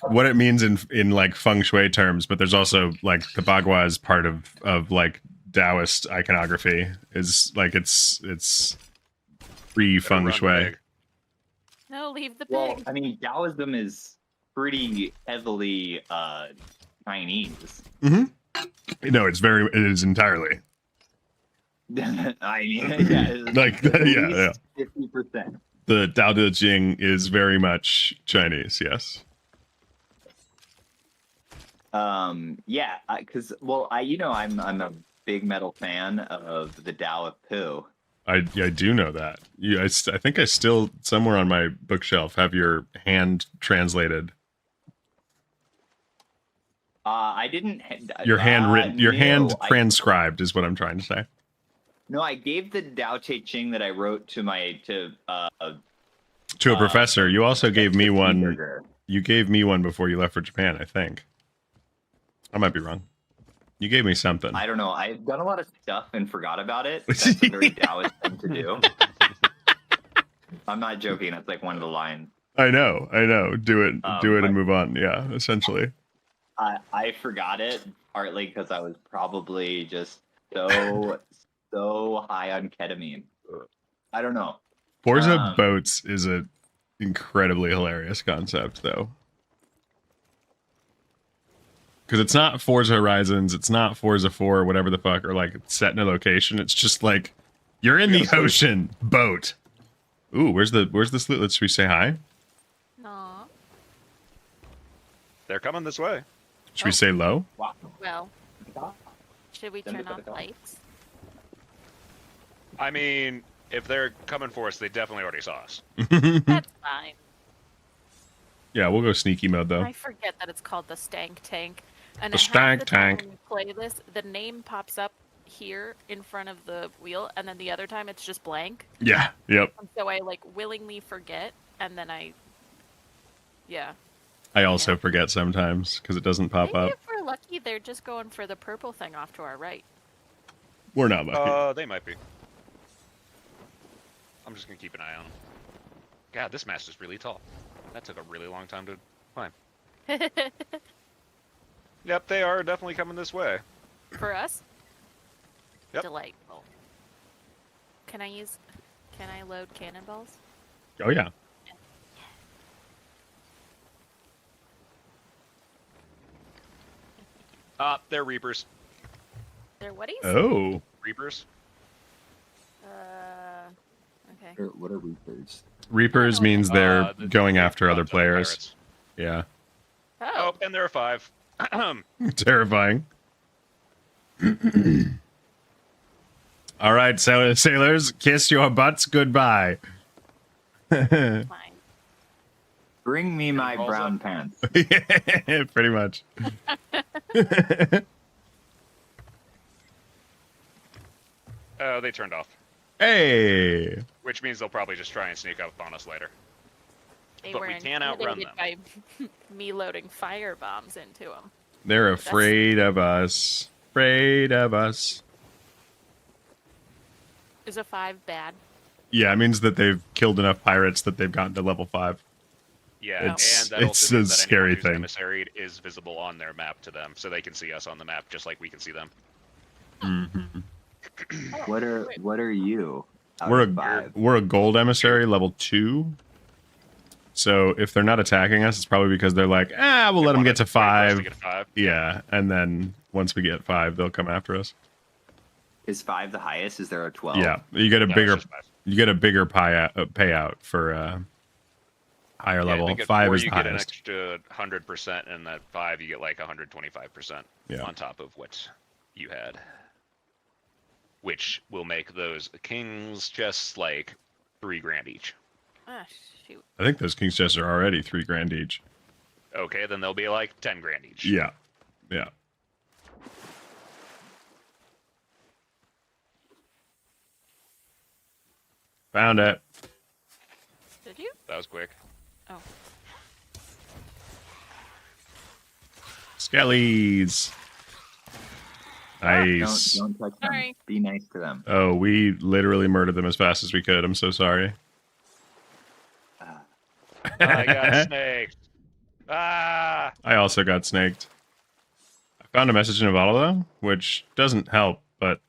what it means in like feng shui terms, but there's also like the Bagua is part of like Taoist iconography, is like it's pre Better feng run, shui. pig. No, leave the Well, pig. I mean, Taoism is pretty heavily Chinese. No, it is entirely I mean, yeah, like yeah. 50%. The Tao Te Ching is very much Chinese, yes. Yeah, because I'm a big metal fan of the Tao of Pooh. I do know that. I think I still somewhere on my bookshelf have your hand translated. I didn't. Your hand written. Your hand I- transcribed is what I'm trying to say. No, I gave the Tao Te Ching that I wrote to To a professor. You also gave me one. Burger. You gave me one before you left for Japan, I think. I might be wrong. You gave me something. I don't know. I've done a lot of stuff and forgot about it. That's a very Taoist thing to do. I'm not joking. That's like one of the lines. I know. Do it but- and move on. Yeah, essentially. I forgot it partly because I was probably just so high on ketamine. I don't know. Forza boats is a incredibly hilarious concept, though. Because it's not Forza Horizons, it's not Forza 4 or whatever the fuck, or like it's set in a location. It's just like, you're in the ocean, boat. Ooh, where's the sloot? Let's we say hi. No. They're coming this way. Should we say low? Wow. Well, should we turn off lights? I mean, if they're coming for us, they definitely already saw us. That's fine. Yeah, we'll go sneaky mode though. I forget that it's called the Stank Tank. And The half Stank the time Tank. when you play this, the name pops up here in front of the wheel, and then the other time it's just blank. Yeah. Yep. And so I like willingly forget, and then yeah. I also forget sometimes because it doesn't pop Maybe up. if we're lucky, they're just going for the purple thing off to our right. We're not lucky. They might be. I'm just gonna keep an eye on them. God, this mast is really tall. That took a really long time to climb. Yep, they are definitely coming this way. For us? Yep. Delightful. Can I load cannonballs? Oh yeah. They're Reapers. They're whaties? Oh. Reapers? Okay. What are Reapers? Reapers means they're going after other players. Pirates. Yeah. Oh, and there are 5. Terrifying. All right, sailors, kiss your butts goodbye. Fine. Bring me my Balls brown up. pants. Yeah, pretty much. Oh, they turned off. Hey. Which means they'll probably just try and sneak up on us later. They But were we can't outrun intimidated by me loading fire bombs into them. They're afraid of us. Afraid of us. Is a 5 bad? Yeah, it means that they've killed enough pirates that they've gotten to level 5. Yeah, It's- and that it's also means a that scary anyone who's thing. emissary is visible on their map to them, so they can see us on the map just like we can see them. Mm-hmm. What are you? Out We're of a 5? we're a gold emissary level 2. So if they're not attacking us, it's probably because they're like, we'll let them get to Wait for us 5. to get to 5. Yeah, and then once we get 5, they'll come after us. Is 5 the highest? Is there a 12? Yeah, you get a No, it's bigger just 5. payout for higher Yeah, I level. think at 5 4 is the you get an highest. extra 100%, and at 5 you get like 125% Yeah. on top of what you had. Which will make those kings just like $3,000 each. Ah, shoot. I think those king's chests are already $3,000 each. Okay, then they'll be like $10,000 each. Yeah, yeah. Found it. Did you? That was quick. Oh. Skellies. Nice. Don't touch them. Sorry. Be nice to them. Oh, we literally murdered them as fast as we could. I'm so sorry. I got snaked. Ah! I also got snaked. I found a message in a bottle though, which doesn't help, but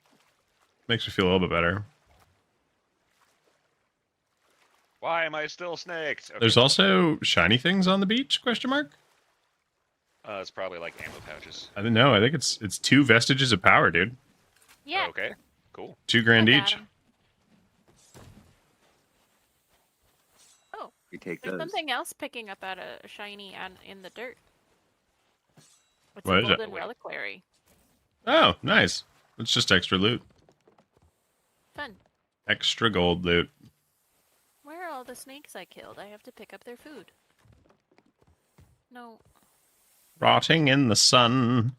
makes me feel a little bit better. Why am I still snaked? Okay. There's also shiny things on the beach? Question mark. It's probably like ammo pouches. I don't know. I think it's 2 vestiges of power, dude. Yeah. Okay, cool. $2,000 I got each. 'em. Oh, You take there's those. something else picking up out a shiny and in the dirt. It's What a is it? golden reliquary. Oh, nice. It's just extra loot. Fun. Extra gold loot. Where are all the snakes I killed? I have to pick up their food. No. Rotting in the sun.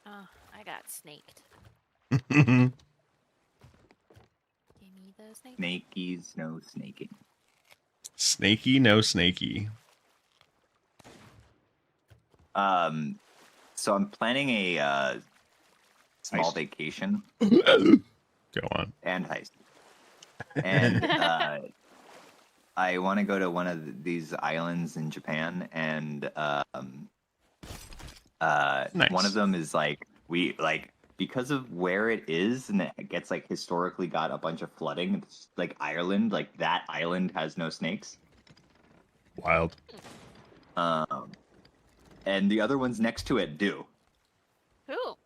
Oh, I got snaked. Give me the snake. Snakies, no snaking. Snaky, no snaky. So I'm planning a small Nice. vacation Go on. and heist, and I want to go to one of these islands in Japan, and Nice. one of them is like because of where it is, and it gets like historically got a bunch of flooding. It's like Ireland, like that island has no snakes. Wild. and the other ones next to it do. Cool.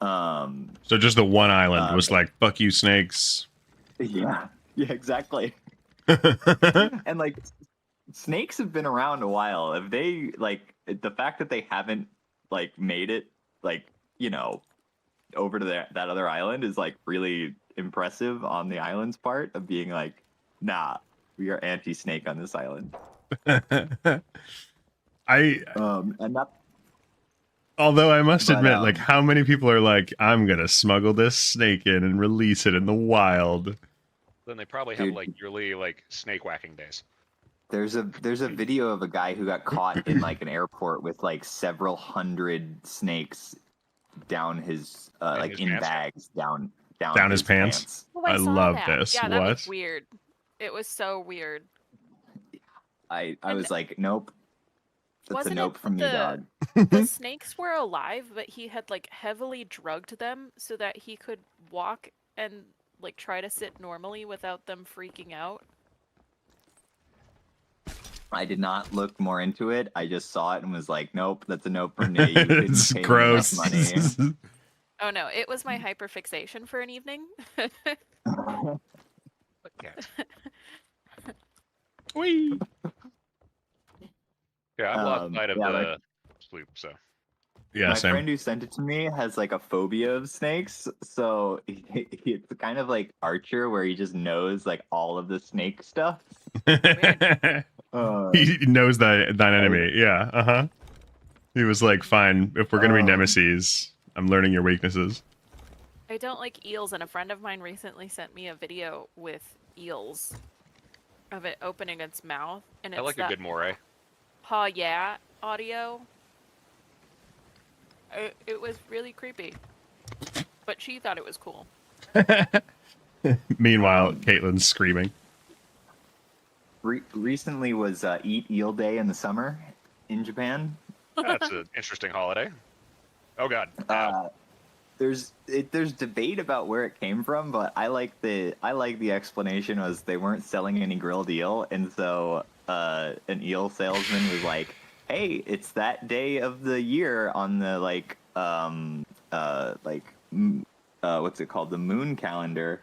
So just the one island was like, fuck you, snakes. Yeah, exactly. And like, snakes have been around a while. If they like the fact that they haven't like made it like over to that other island is like really impressive on the island's part of being like, nah, we are anti-snake on this island. And that. Although I must But, admit, like, how many people are like, I'm gonna smuggle this snake in and release it in the wild? Then they probably have Dude. like yearly like snake whacking days. There's a video of a guy who got caught in like an airport with like several hundred snakes down his like his in pants? bags down His pants. Oh, I saw love that. this. Yeah, that What? was weird. It was so weird. I was like, nope. That's a Wasn't nope it from me, the- dog. The snakes were alive, but he had like heavily drugged them so that he could walk and like try to sit normally without them freaking out. I did not look more into it. I just saw it and was like, nope, that's a nope from me. You didn't It's pay me gross. enough money. Oh no, it was my hyperfixation for an evening. Whee! Yeah, I'm lost sight of yeah, the sleep, so. Yeah, My same. friend who sent it to me has like a phobia of snakes, so it's kind of like Archer, where he just knows like all of the snake stuff. He knows that enemy. Yeah, uh-huh. He was like, fine, if we're gonna be nemesis, I'm learning your weaknesses. I don't like eels, and a friend of mine recently sent me a video with eels of it opening its mouth, and it's I like a that good moray. paw yeah audio. It was really creepy, but she thought it was cool. Meanwhile, Caitlin's screaming. Recently was Eat Eel Day in the summer in Japan. That's an interesting holiday. Oh god. There's debate about where it came from, but I like the explanation was they weren't selling any grilled eel, and so an eel salesman was like, "Hey, it's that day of the year on the what's it called, the moon calendar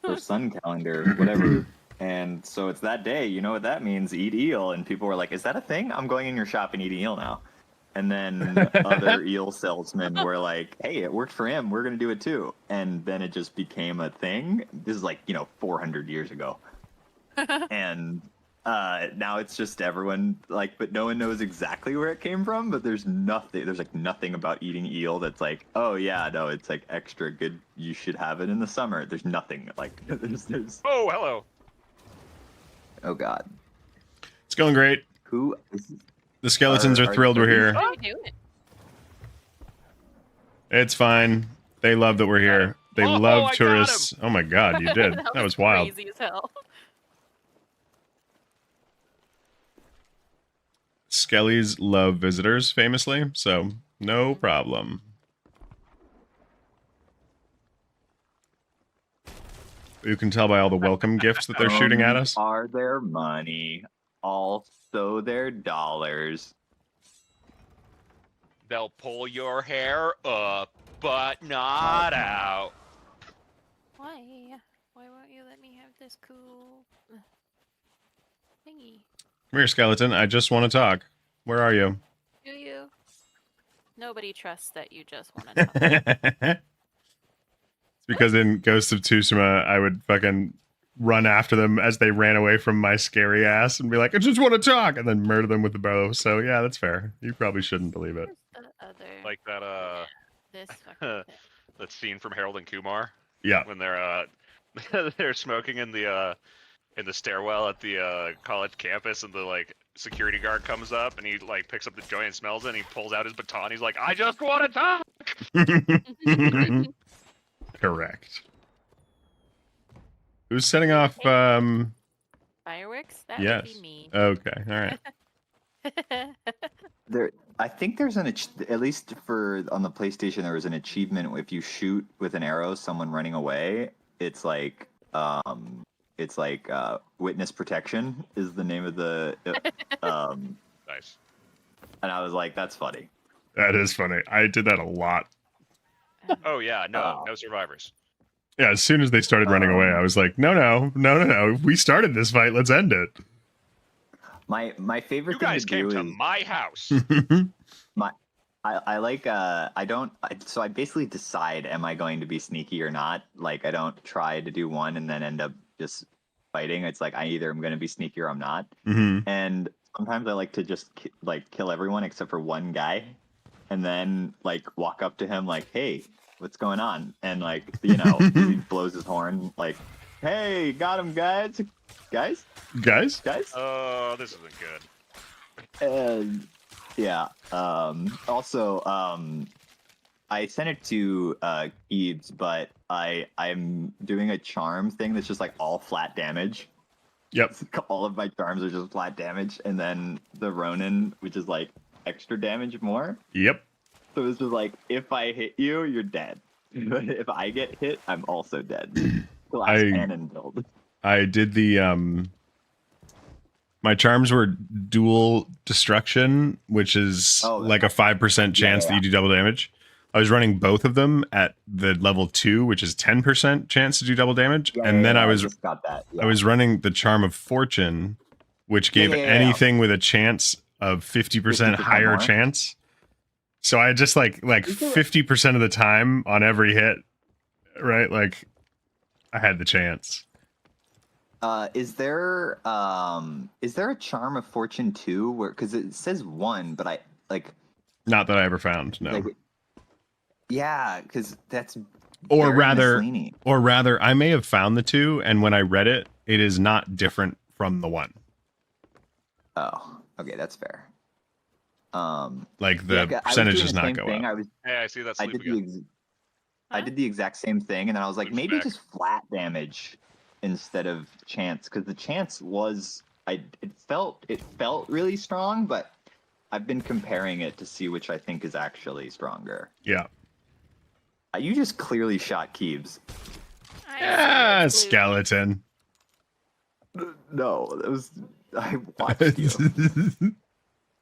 or sun calendar, whatever." And so it's that day. You know what that means? Eat eel. And people were like, "Is that a thing? I'm going in your shop and eating eel now." And then other eel salesmen were like, "Hey, it worked for him. We're going to do it too." And then it just became a thing. This is like, 400 years ago. And now it's just everyone like, but no one knows exactly where it came from. But there's like nothing about eating eel that's like, oh yeah, no, it's like extra good. You should have it in the summer. There's nothing like there's. Oh, hello. Oh God. It's going great. Who? The skeletons are thrilled we're here. How are you doing? It's fine. They love that we're here. They Oh, I love got tourists. Oh my god, you did. That was wild. Crazy as hell. Skellies love visitors, famously, so no problem. You can tell by all the welcome gifts that they're shooting at us. Are their money, also their dollars. They'll pull your hair up, but not out. Why? Why won't you let me have this cool thingy? Come here, skeleton. I just want to talk. Where are you? Do you? Nobody trusts that you just want to talk. It's because in Ghost of Tsushima, I would fucking run after them as they ran away from my scary ass and be like, I just want to talk, and then murder them with the bow. So yeah, that's fair. You probably shouldn't believe it. Where's the other? Like that This fucking thing. that scene from Harold and Kumar Yeah. when they're they're smoking in the stairwell at the college campus, and the like security guard comes up and he like picks up the joint and smells it, and he pulls out his baton. He's like, I just want to talk. Correct. Who's setting off? Fireworks? That Yes. would be me. Okay. All right. I think there's at least on the PlayStation, there was an achievement if you shoot with an arrow someone running away. It's like witness protection is the name of the Nice. And I was like, that's funny. That is funny. I did that a lot. Oh yeah, no, Oh. no survivors. Yeah, as soon as they started running away, I was like, no. We started this fight. Let's end it. My favorite You thing guys to came do to is my house. I like so I basically decide, am I going to be sneaky or not? Like I don't try to do one and then end up just fighting. It's like I either am going to be sneaky or I'm not. Hmm. And sometimes I like to just kill everyone except for one guy, and then like walk up to him like, hey, what's going on? And like he blows his horn like, hey, got him, guys. Guys? Oh, this isn't good. And yeah. Also, I sent it to Eves, but I'm doing a charm thing that's just like all flat damage. Yep. All of my charms are just flat damage, and then the Ronin, which is like extra damage more. Yep. So it's just like, if I hit you, you're dead. But if I get hit, I'm also dead. Glass cannon build. I did the my charms were dual destruction, which is like a 5% chance that you do double damage. I was running both of them at the level 2, which is 10% chance to do double damage, then I just got that. Yeah. I was running the Charm of Fortune, which gave anything with a chance of 50% higher more. chance. So I just like 50% of the time on every hit, right? Like I had the chance. Is there a Charm of Fortune 2 where, because it says 1, but I like, not that I ever found, no. Like, yeah, because that's or very rather misleading. or rather I may have found the 2, and when I read it, it is not different from the 1. Oh, okay, that's fair. Like the percentage does not go up. Hey, I see that sleep again. I did the exact same thing, and then I was like, Sleep's maybe back. just flat damage instead of chance, because the chance was it felt really strong, but I've been comparing it to see which I think is actually stronger. Yeah. You just clearly shot Keebs. Skeleton. No, that was I watched you.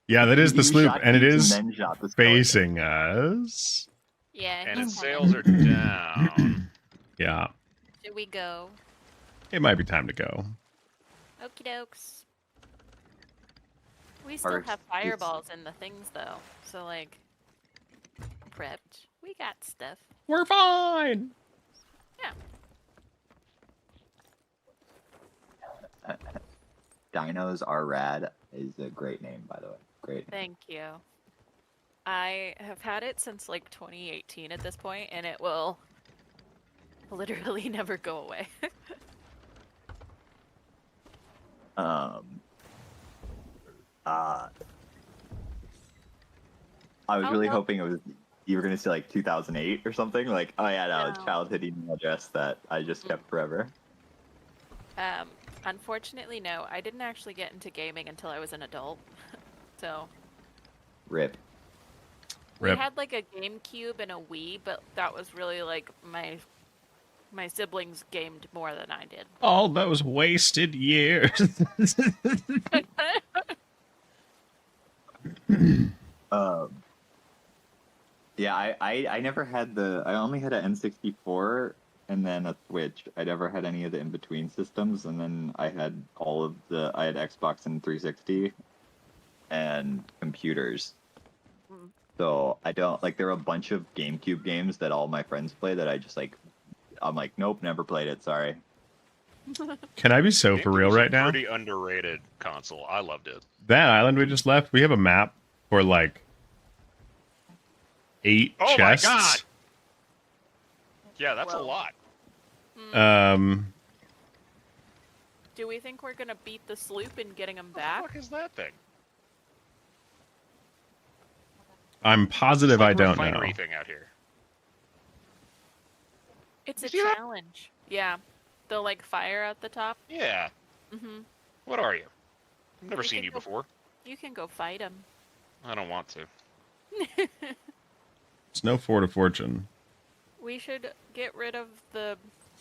Yeah, that is the sloop, and it is and then shot the facing us. Yeah. And he's its coming. sails are down. Yeah, Should we go? it might be time to go. Okie dokes. We still Or have fireballs in the things though, so like prepped. We got stuff. We're fine. Dinos are rad is a great name, by the way. Great. Thank you. I have had it since like 2018 at this point, and it will literally never go away. I was really no. hoping it was you were gonna say like 2008 or something. Like, oh yeah, no, No. childhood email address that I just kept forever. Unfortunately, no. I didn't actually get into gaming until I was an adult. So Rip. we Rip. had like a GameCube and a Wii, but that was really like my siblings gamed more than I did. All those wasted years. Yeah, I never had I only had an N64 and then a Switch. I never had any of the in-between systems, and then I had I had Xbox and 360 and computers. So I don't there were a bunch of GameCube games that all my friends play that I just I'm like, nope, never played it, sorry. Can I be so for GameCube real was a right now? Pretty underrated console. I loved it. That island we just left, we have a map for like 8 Oh chests. my god! Yeah, that's Whoa. a lot. Do we think we're gonna beat the sloop in getting them What the back? fuck is that thing? I'm positive I It's like a don't know. refinery thing out here. It's You a see that? challenge. Yeah, the like fire at the top. Yeah. Mhm. What are you? I've never We seen can you go- before. You can go fight them. I don't want to. It's no Fort of Fortune. We should get rid of the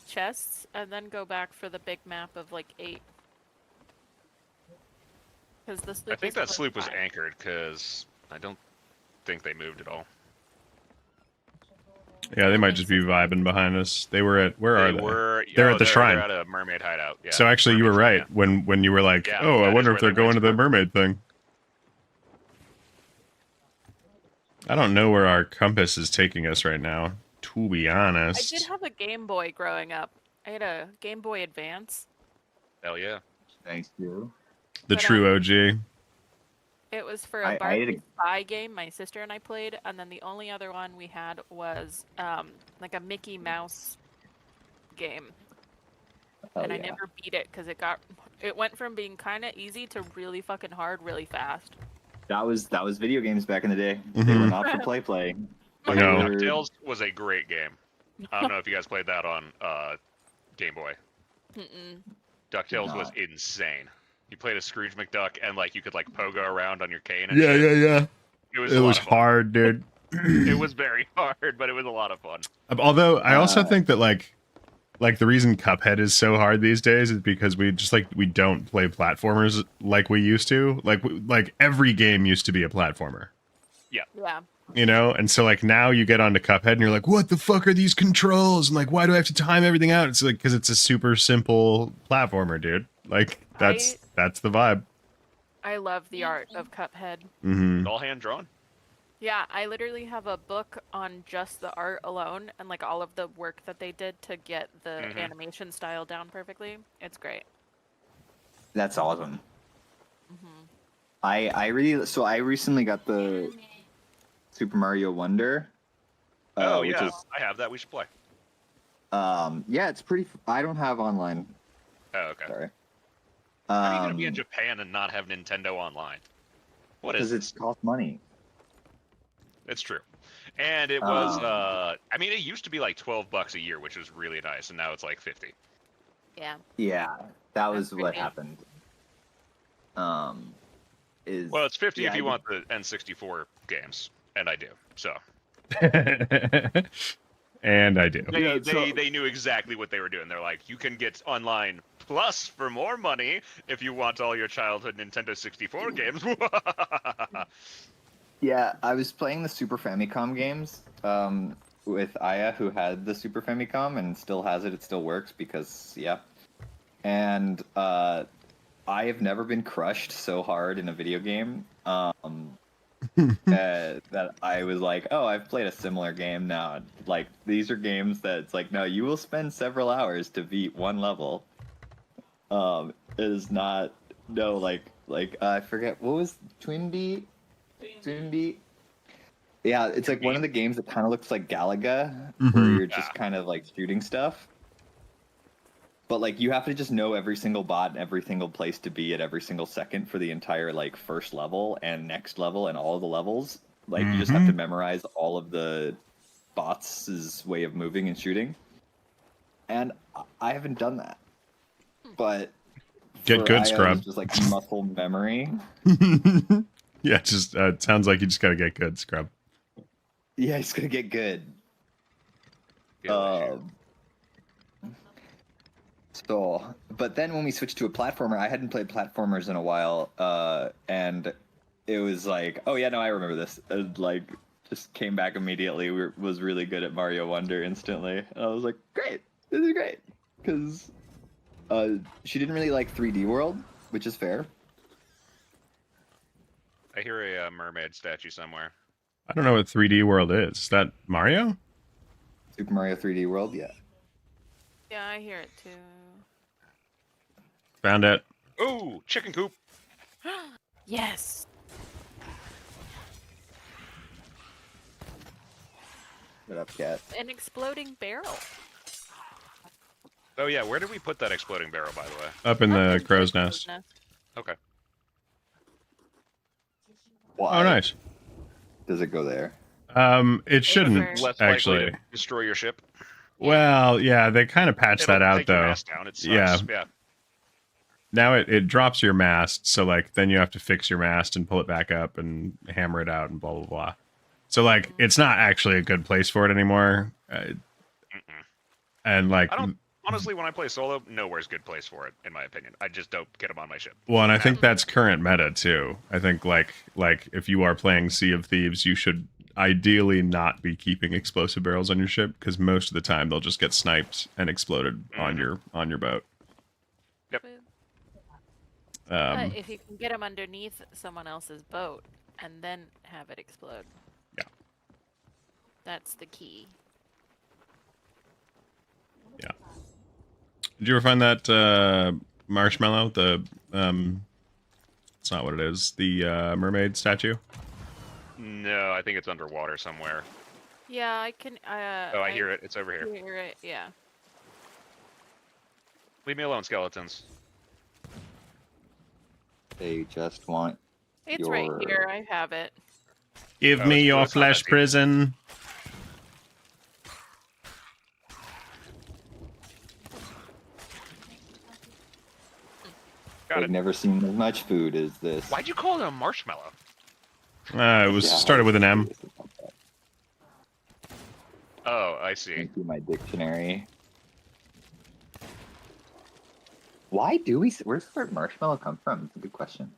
chests and then go back for the big map of like 8. Because the sloop I think is that close sloop was by. anchored because I don't think they moved at all. Yeah, they might just be vibing behind us. They were at where are they? They're oh, at the shrine. They're at a mermaid hideout. Yeah. So actually, you were Mermaid right shrine, when you were like, Yeah, "Oh, I that wonder is if where they're going to the went. mermaid thing." I don't know where our compass is taking us right now, to be I honest. did have a Game Boy growing up. I had a Game Boy Advance. Hell yeah. Thank you. The but, true OG. It was for I a had Barbie a- spy game my sister and I played, and then the only other one we had was like a Mickey Mouse game. Hell And I yeah. never beat it because it went from being kind of easy to really fucking hard really fast. That was video games back in the day. They Mhm. were not for play. Like, No. DuckTales was a great game. I don't know if you guys played that on Game Boy. Mm-mm. DuckTales was No. insane. You played a Scrooge McDuck and like you could like pogo around on your cane and Yeah, shit. yeah. It was It a lot was of fun. hard, dude. It was very hard, but it was a lot of fun. Although I also Uh, think that like the reason Cuphead is so hard these days is because we don't play platformers like we used to. Like every game used to be a platformer, Yeah. you know? And so like now you get onto Cuphead and you're like, what the fuck are these controls? And like, why do I have to time everything out? It's like because it's a super simple platformer, dude. Like that's the vibe. I love the art of Cuphead. Mm-hmm. All hand drawn. Yeah, I literally have a book on just the art alone and like all of the work that they did to get the Mhm. animation style down perfectly. It's great. That's awesome. Hmm. I recently got the Super Mario Wonder. Oh which yeah, is, I have that. We should play. yeah, it's pretty. I don't have online. Oh okay. Sorry. How are you gonna be in Japan and not have Nintendo Online? What is Because this? it costs money. It's true. And it was I mean it used to be like $12 a year, which was really nice, and now it's like 50. Yeah. Yeah, that was That's what pretty. happened. Is Well, it's 50 yeah, if you I want the N64 games, and I do. So And I do. they, Yeah, they knew exactly what they were doing. They're like, you can get online plus for more money if you want all your childhood Nintendo 64 games. Yeah, I was playing the Super Famicom games with Aya, who had the Super Famicom and still has it. It still works because, yeah. And I have never been crushed so hard in a video game that I was like, oh, I've played a similar game now. Like, these are games that it's like, no, you will spend several hours to beat one level. It is not, no, like I forget, what was Twin Beat? Yeah, it's like one of the games that kind of looks like Galaga, where Mhm. you're just kind of like shooting stuff. But like you have to just know every single bot and every single place to be at every single second for the entire like first level and next level and all of the levels. Like you just have to memorize all of the bots' way of moving and shooting. And I haven't done that. But Get for good, Aya, it scrub. was just like muscle memory. Yeah, just it sounds like you just gotta get good, scrub. Yeah, he's gonna get good. So, but then when we switched to a platformer, I hadn't played platformers in a while, and it was like, oh yeah, no, I remember this. And like, just came back immediately. Was really good at Mario Wonder instantly. And I was like, great, this is great, because she didn't really like 3D World, which is fair. I hear a mermaid statue somewhere. I don't know what 3D World is. Is that Mario? Super Mario 3D World, yeah. Yeah, I hear it too. Found it. Ooh, chicken coop. Yes. Shut up, cat. An exploding barrel. Oh yeah, where did we put that exploding barrel, by the way? Up in Up the in crow's nest. Okay. Why? Oh, nice. Does it go there? It shouldn't Less likely actually. to destroy your ship. Well, yeah, they kind of patched that It'll out take your though. mast down. It sucks. Yeah. Yeah. Now it drops your mast, so like then you have to fix your mast and pull it back up and hammer it out and blah blah blah. So like it's not actually a good place for it anymore. And like I don't Honestly, when I play solo, nowhere's good place for it, in my opinion. I just don't get them on my ship. Well, and I think that's current meta too. I think like if you are playing Sea of Thieves, you should ideally not be keeping explosive barrels on your ship because most of the time they'll just get sniped and exploded on your boat. Yep. But if you can get them underneath someone else's boat and then have it explode. Yeah. That's the key. Yeah. Did you ever find that marshmallow? The it's not what it is. The mermaid statue. No, I think it's underwater somewhere. Yeah, I can. Oh, I hear it. It's over here. Hear it. Yeah. Leave me alone, skeletons. They just want. It's right here. I have it. Give Oh, me it's- your it's not flesh that deep. prison. Got I've it. never seen as much food as this. Why'd you call it a marshmallow? It was Yeah, started with an M. Oh, I see. Thank you, my dictionary. Why do we? Where's the word marshmallow come from? It's a good question.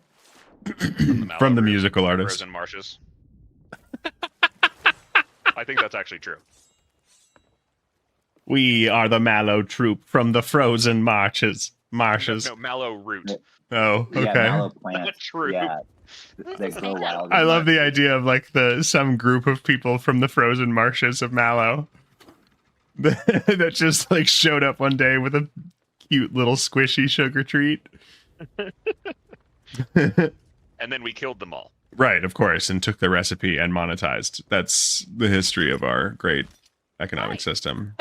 From the Mallow musical artist. Frozen marshes. I think that's actually true. We are the Mallow troop from the frozen marshes. No, mallow root. Oh, okay. Yeah, mallow plants. True. Yeah, they grow wild. I love the idea of like some group of people from the frozen marshes of Mallow that just like showed up one day with a cute little squishy sugar treat. And then we killed them all. Right, of course, and took the recipe and monetized. That's the history of our great economic Right. system.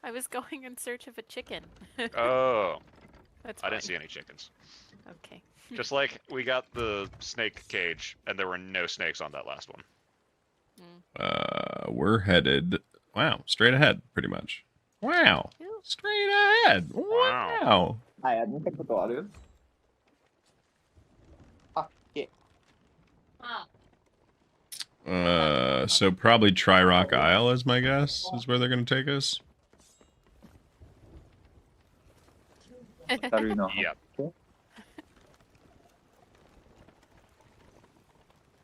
I was going in search of a chicken. Oh, That's I didn't fine. see any chickens. Okay. Just like we got the snake cage, and there were no snakes on that last one. We're headed, wow, straight ahead, pretty much. Wow, Ew. straight ahead. Wow. I had no audio. So probably Tri-Rock Isle is my guess, is where they're going to take us. How do you know? Yeah.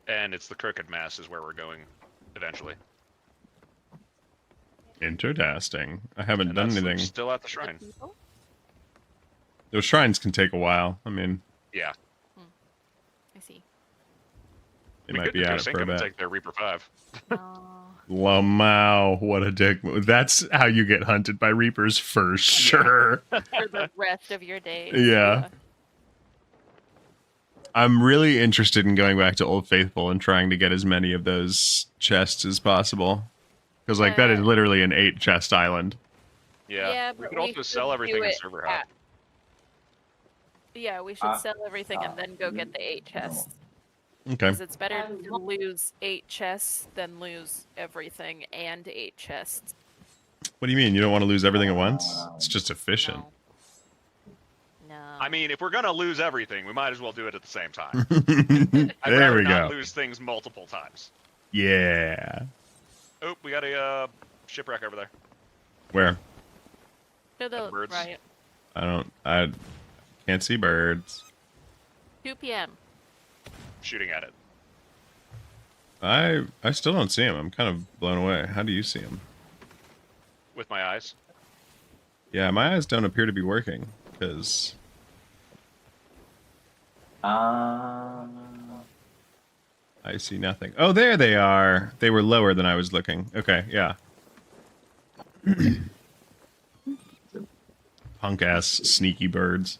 And it's the Crooked Mass is where we're going eventually. Interesting. I haven't And done that's anything. still at the shrine. People? Those shrines can take a while. I mean, Yeah. I see. they We might could be just at it sink for a them and bit. take their Reaper 5. Oh. Lamau, what a dick move. That's how you get hunted by Reapers for sure. For the rest of your days. Yeah. I'm really interested in going back to Old Faithful and trying to get as many of those chests as possible. Because, like, that is literally an 8-chest island. Yeah. Yeah, We but could also should sell do everything in it server hub. Yeah, we should sell everything and then go get the 8 chests. Okay. Because it's better to lose 8 chests than lose everything and 8 chests. What do you mean? You don't want to lose everything at once? It's just efficient. No. No. I mean, if we're gonna lose everything, we might as well do it at the same time. I'd There rather we not go. lose things multiple times. Yeah. Oh, we got a shipwreck over there. Where? To the birds. right. I can't see birds. 2 p.m. Shooting at it. I still don't see him. I'm kind of blown away. How do you see him? With my eyes. Yeah, my eyes don't appear to be working because I see nothing. Oh, there they are. They were lower than I was looking. Okay, yeah. Punk ass sneaky birds.